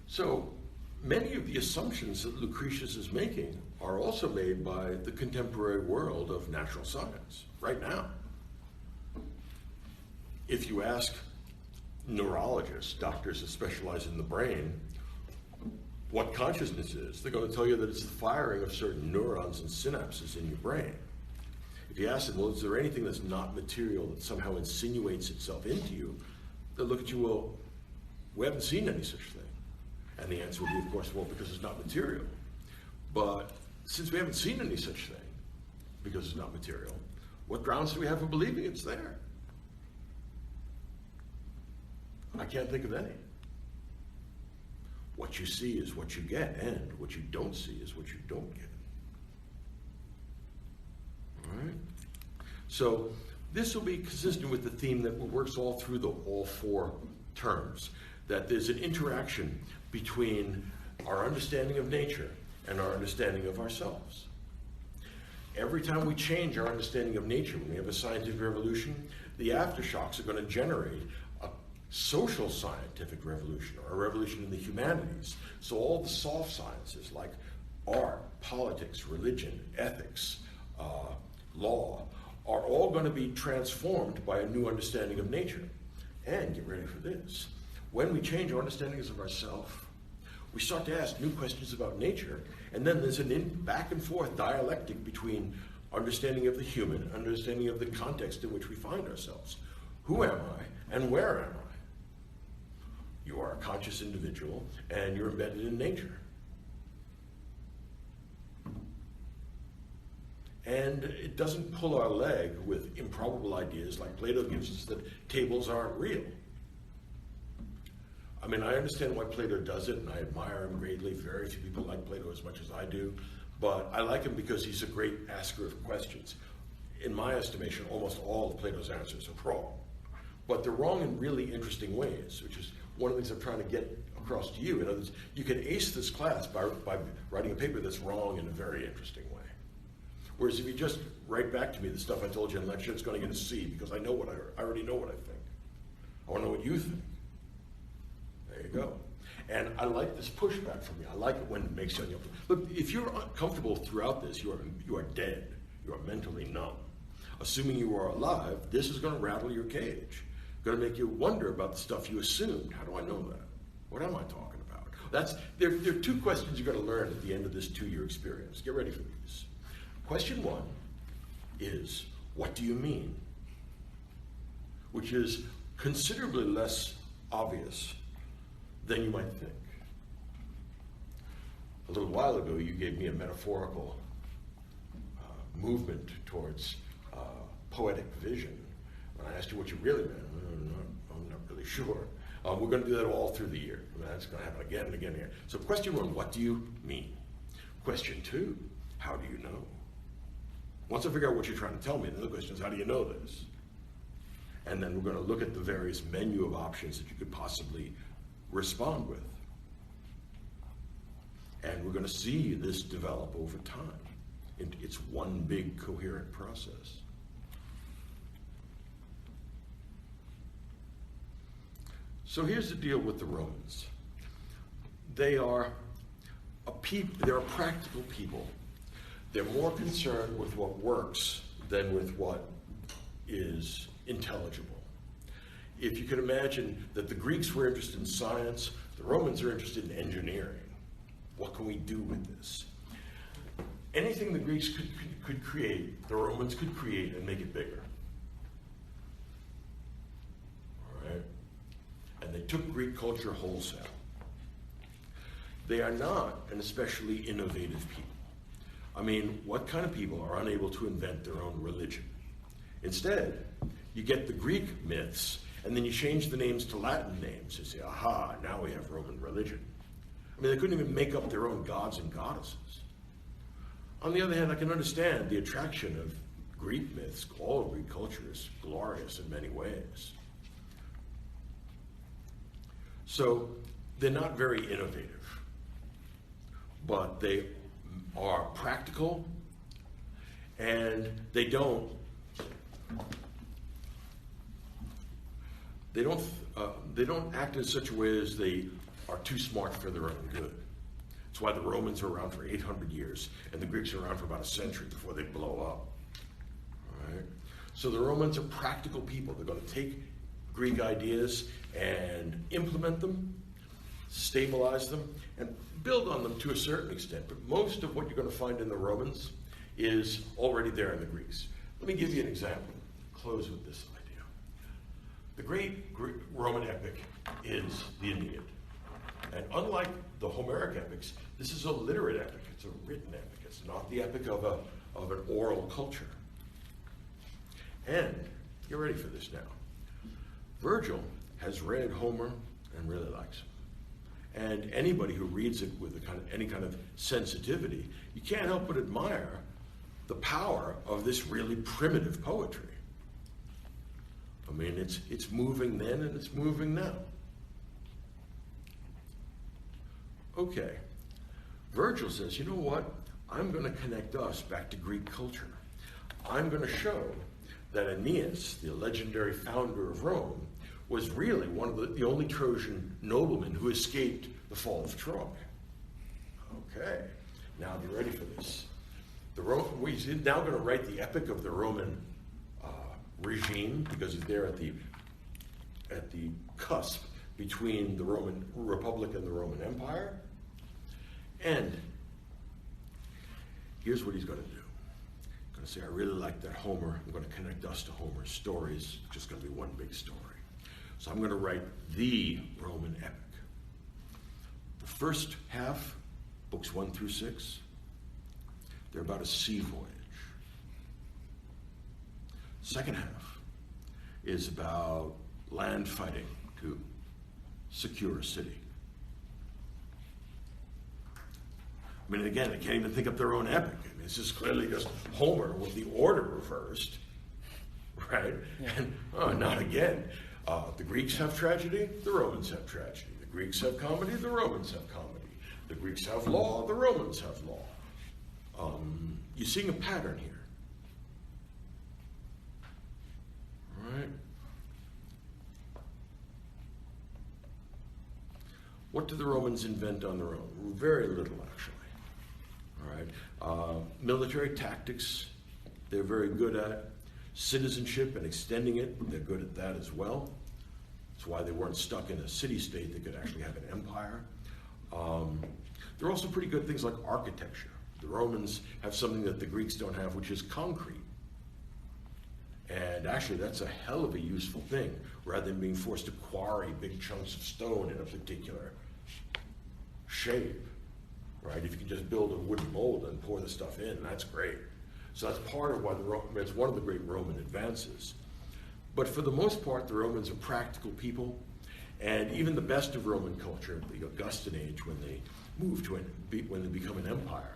So many of the assumptions that Lucretius is making are also made by the contemporary world of natural science right now. If you ask neurologists, doctors that specialize in the brain, what consciousness is, they're going to tell you that it's the firing of certain neurons and synapses in your brain. If you ask them, well, is there anything that's not material that somehow insinuates itself into you, they'll look at you, well, we haven't seen any such thing. And the answer would be, of course, well, because it's not material. But since we haven't seen any such thing, because it's not material, what grounds do we have for believing it's there? I can't think of any. What you see is what you get, and what you don't see is what you don't get. All right? So this will be consistent with the theme that works all through all four terms, that there's an interaction between our understanding of nature and our understanding of ourselves. Every time we change our understanding of nature, when we have a scientific revolution, the aftershocks are going to generate a social scientific revolution, or a revolution in the humanities. So all the soft sciences like art, politics, religion, ethics, law, are all going to be transformed by a new understanding of nature. And get ready for this. When we change our understandings of ourselves, we start to ask new questions about nature, and then there's an back and forth dialectic between understanding of the human, understanding of the context in which we find ourselves. Who am I, and where am I? You are a conscious individual, and you're embedded in nature. And it doesn't pull our leg with improbable ideas like Plato gives us that tables aren't real. I mean, I understand why Plato does it, and I admire him greatly. Very few people like Plato as much as I do. but I like him because he's a great asker of questions. In my estimation, almost all of Plato's answers are wrong, but they're wrong in really interesting ways, which is one of the things I'm trying to get across to you. In other words, you can ace this class by writing a paper that's wrong in a very interesting way. Whereas if you just write back to me the stuff I told you in lecture, it's going to get a C because I already know what I think. I want to know what you think. There you go. And I like this pushback from you. I like it when it makes you uncomfortable. Look, if you're uncomfortable throughout this, you are dead. You are mentally numb. Assuming you are alive, this is going to rattle your cage. Going to make you wonder about the stuff you assumed. How do I know that? What am I talking about? There are two questions you're going to learn at the end of this 2-year experience. Get ready for these. Question 1 is, what do you mean? Which is considerably less obvious than you might think. A little while ago, you gave me a metaphorical movement towards poetic vision. When I asked you what you really meant, I'm not really sure. We're going to do that all through the year. That's going to happen again and again here. So question 1, what do you mean? Question 2, how do you know? Once I figure out what you're trying to tell me, then the question is, how do you know this? And then we're going to look at the various menu of options that you could possibly respond with. And we're going to see this develop over time. It's one big coherent process. So here's the deal with the Romans. They are they're a practical people. They're more concerned with what works than with what is intelligible. If you can imagine that the Greeks were interested in science, the Romans are interested in engineering. What can we do with this? Anything the Greeks could create, the Romans could create and make it bigger. All right? And they took Greek culture wholesale. They are not an especially innovative people. I mean, what kind of people are unable to invent their own religion? Instead, you get the Greek myths, and then you change the names to Latin names. You say, aha, now we have Roman religion. I mean, they couldn't even make up their own gods and goddesses. On the other hand, I can understand the attraction of Greek myths. All of Greek culture is glorious in many ways. So they're not very innovative, but they are practical, and they don't act in such a way as they are too smart for their own good. That's why the Romans are around for 800 years, and the Greeks are around for about a century before they blow up. All right? So the Romans are practical people. They're going to take Greek ideas and implement them, stabilize them, and build on them to a certain extent. But most of what you're going to find in the Romans is already there in the Greeks. Let me give you an example. Close with this idea. The great Greek Roman epic is the Aeneid. And unlike the Homeric epics, this is a literate epic. It's a written epic. It's not the epic of an oral culture. And get ready for this now. Virgil has read Homer and really likes him. And anybody who reads it with any kind of sensitivity, you can't help but admire the power of this really primitive poetry. I mean, it's moving then and it's moving now. Okay, Virgil says, you know what? I'm going to connect us back to Greek culture. I'm going to show that Aeneas, the legendary founder of Rome, was really one of the only Trojan noblemen who escaped the fall of Troy. Okay, now be ready for this. He's now going to write the epic of the Roman regime, because he's there at the cusp between the Roman Republic and the Roman Empire. And here's what he's going to do. He's going to say, I really like that Homer. I'm going to connect us to Homer's stories. It's just going to be one big story. So I'm going to write the Roman epic. The first half, books 1 through 6, they're about a sea voyage. Second half is about land fighting to secure a city. I mean, again, they can't even think up their own epic. I mean, it's just clearly just Homer with the order reversed, right? Yeah. And not again. The Greeks have tragedy, the Romans have tragedy. The Greeks have comedy, the Romans have comedy. The Greeks have law, the Romans have law. You're seeing a pattern here. Right? What do the Romans invent on their own? Very little, actually. All right. Military tactics, they're very good at. Citizenship and extending it, they're good at that as well. That's why they weren't stuck in a city-state. They could actually have an empire. They're also pretty good at things like architecture. The Romans have something that the Greeks don't have, which is concrete. And actually, that's a hell of a useful thing, rather than being forced to quarry big chunks of stone in a particular shape, right? If you can just build a wooden mold and pour the stuff in, that's great. So that's part of why it's one of the great Roman advances. But for the most part, the Romans are practical people, and even the best of Roman culture, the Augustan age, when they move to when they become an empire,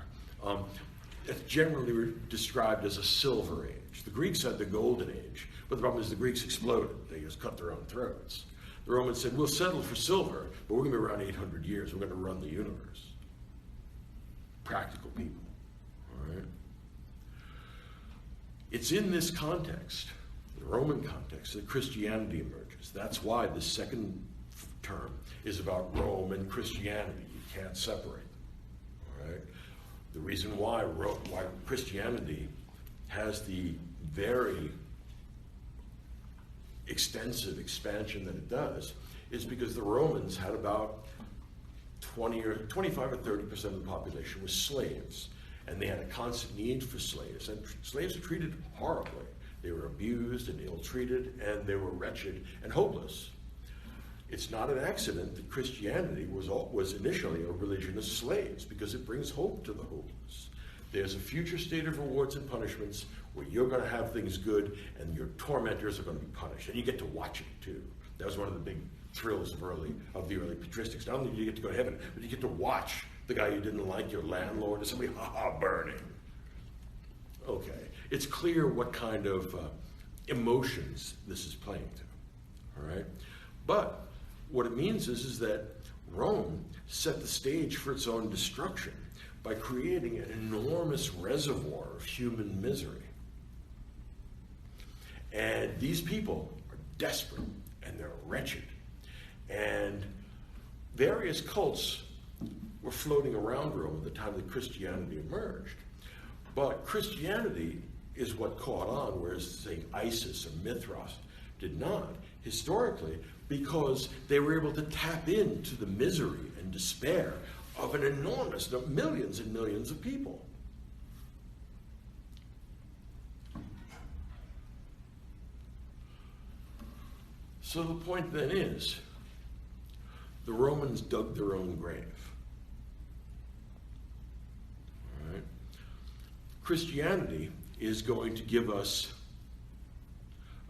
it's generally described as a silver age. The Greeks had the golden age, but the problem is the Greeks exploded. They just cut their own throats. The Romans said, we'll settle for silver, but we're going to be around 800 years. We're going to run the universe. Practical people, all right? It's in this context, the Roman context, that Christianity emerges. That's why the second term is about Rome and Christianity. You can't separate, all right? The reason why Christianity has the very extensive expansion that it does is because the Romans had about 25 or 30% of the population was slaves, and they had a constant need for slaves, and slaves were treated horribly. They were abused and ill-treated, and they were wretched and hopeless. It's not an accident that Christianity was initially a religion of slaves, because it brings hope to the hopeless. There's a future state of rewards and punishments where you're going to have things good and your tormentors are going to be punished, and you get to watch it too. That was one of the big thrills of the early patristics. Not only do you get to go to heaven, but you get to watch the guy you didn't like, your landlord, and somebody, burning. Okay, it's clear what kind of emotions this is playing to, all right? But what it means is that Rome set the stage for its own destruction by creating an enormous reservoir of human misery. And these people are desperate and they're wretched. And various cults were floating around Rome at the time that Christianity emerged. But Christianity is what caught on, whereas, say, ISIS or Mithras did not, historically, because they were able to tap into the misery and despair of an enormous, millions and millions of people. So the point then is, the Romans dug their own grave. All right? Christianity is going to give us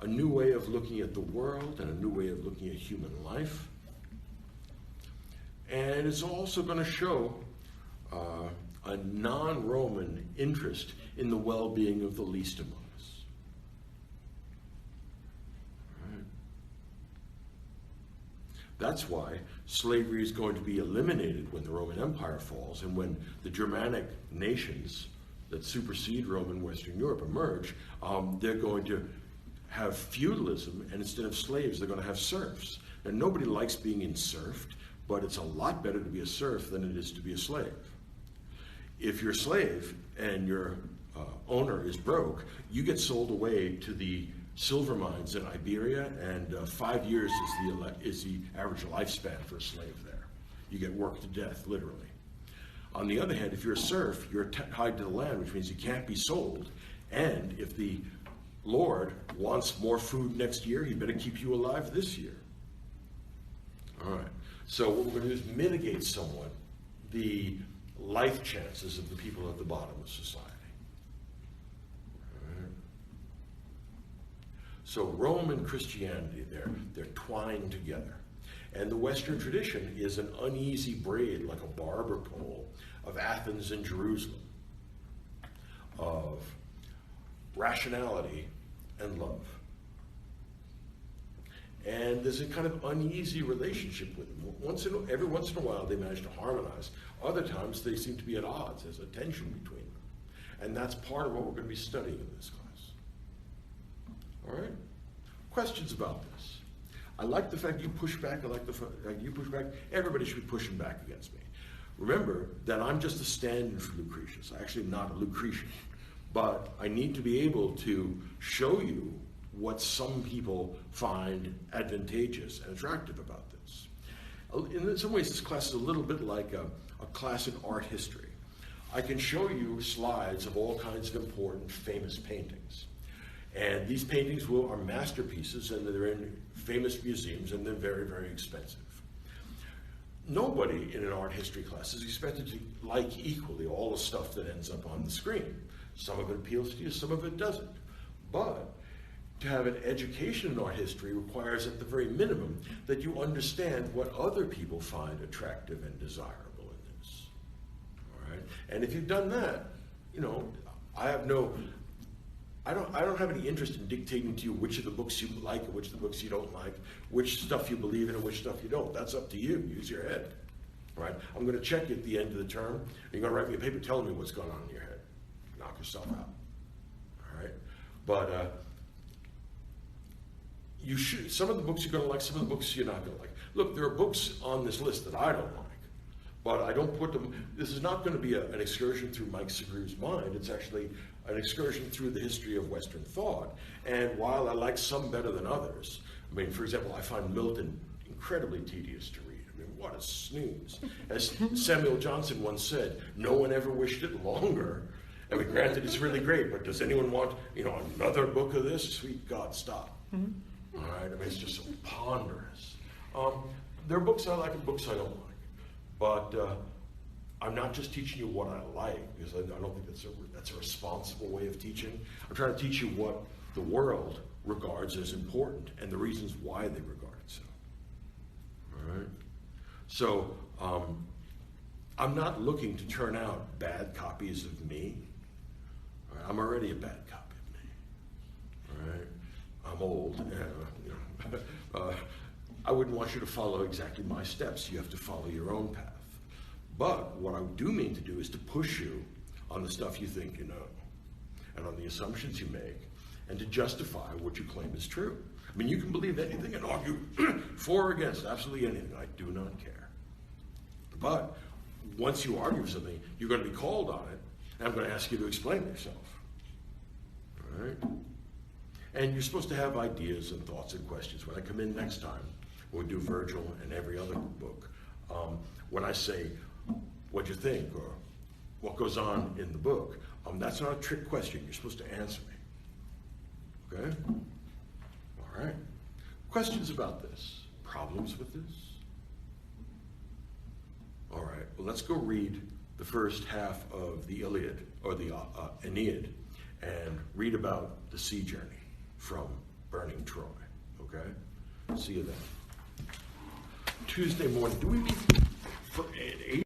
a new way of looking at the world and a new way of looking at human life. And it's also going to show a non-Roman interest in the well-being of the least among us. All right. That's why slavery is going to be eliminated when the Roman Empire falls, and when the Germanic nations that supersede Rome in Western Europe emerge, they're going to have feudalism, and instead of slaves, they're going to have serfs. And nobody likes being enserfed, but it's a lot better to be a serf than it is to be a slave. If you're a slave and your owner is broke, you get sold away to the silver mines in Iberia, and 5 years is the average lifespan for a slave there. You get worked to death, literally. On the other hand, if you're a serf, you're tied to the land, which means you can't be sold. And if the Lord wants more food next year, he better keep you alive this year. All right. So what we're going to do is mitigate somewhat the life chances of the people at the bottom of society. All right. So Rome and Christianity, they're twined together. And the Western tradition is an uneasy braid, like a barber pole, of Athens and Jerusalem, of rationality and love. And there's a kind of uneasy relationship with them. Every once in a while they manage to harmonize. Other times they seem to be at odds. There's a tension between them. And that's part of what we're going to be studying in this class. All right? Questions about this? I like the fact you push back. I like the fact you push back. Everybody should be pushing back against me. Remember that I'm just a stand-in for Lucretius. I'm actually not a Lucretian. But I need to be able to show you what some people find advantageous and attractive about this. In some ways, this class is a little bit like a class in art history. I can show you slides of all kinds of important, famous paintings. And these paintings are masterpieces, and they're in famous museums, and they're very, very expensive. Nobody in an art history class is expected to like equally all the stuff that ends up on the screen. Some of it appeals to you, some of it doesn't. But to have an education in art history requires, at the very minimum, that you understand what other people find attractive and desirable in this. All right? And if you've done that, you know, I don't have any interest in dictating to you which of the books you like and which of the books you don't like, which stuff you believe in and which stuff you don't. That's up to you. Use your head. All right? I'm going to check you at the end of the term, and you're going to write me a paper telling me what's going on in your head. Knock yourself out. All right? But you should. Some of the books you're going to like, some of the books you're not going to like. Look, there are books on this list that I don't like, but I don't put them. This is not going to be an excursion through Mike Sugrue's mind. It's actually an excursion through the history of Western thought. And while I like some better than others, I mean, for example, I find Milton incredibly tedious to read. I mean, what a snooze. As Samuel Johnson once said, no one ever wished it longer. I mean, granted, it's really great, but does anyone want, you know, another book of this? Sweet God, stop. Mm-hmm. All right, I mean, it's just so ponderous. There are books I like and books I don't like, but I'm not just teaching you what I like, because I don't think that's a responsible way of teaching. I'm trying to teach you what the world regards as important and the reasons why they regard it so. All right? So I'm not looking to turn out bad copies of me. All right? I'm already a bad copy of me. All right? I'm old. I wouldn't want you to follow exactly my steps. You have to follow your own path. But what I do mean to do is to push you on the stuff you think you know, and on the assumptions you make, and to justify what you claim is true. I mean, you can believe anything and argue for or against absolutely anything. I do not care. But once you argue for something, you're going to be called on it, and I'm going to ask you to explain yourself. All right? And you're supposed to have ideas and thoughts and questions. When I come in next time, when we do Virgil and every other book, when I say, what'd you think, or what goes on in the book, that's not a trick question. You're supposed to answer me. Okay? All right. Questions about this? Problems with this? All right. Well, let's go read the first half of the Iliad, or the Aeneid, and read about the sea journey from burning Troy. Okay? See you then. Tuesday morning. Do we meet for 8?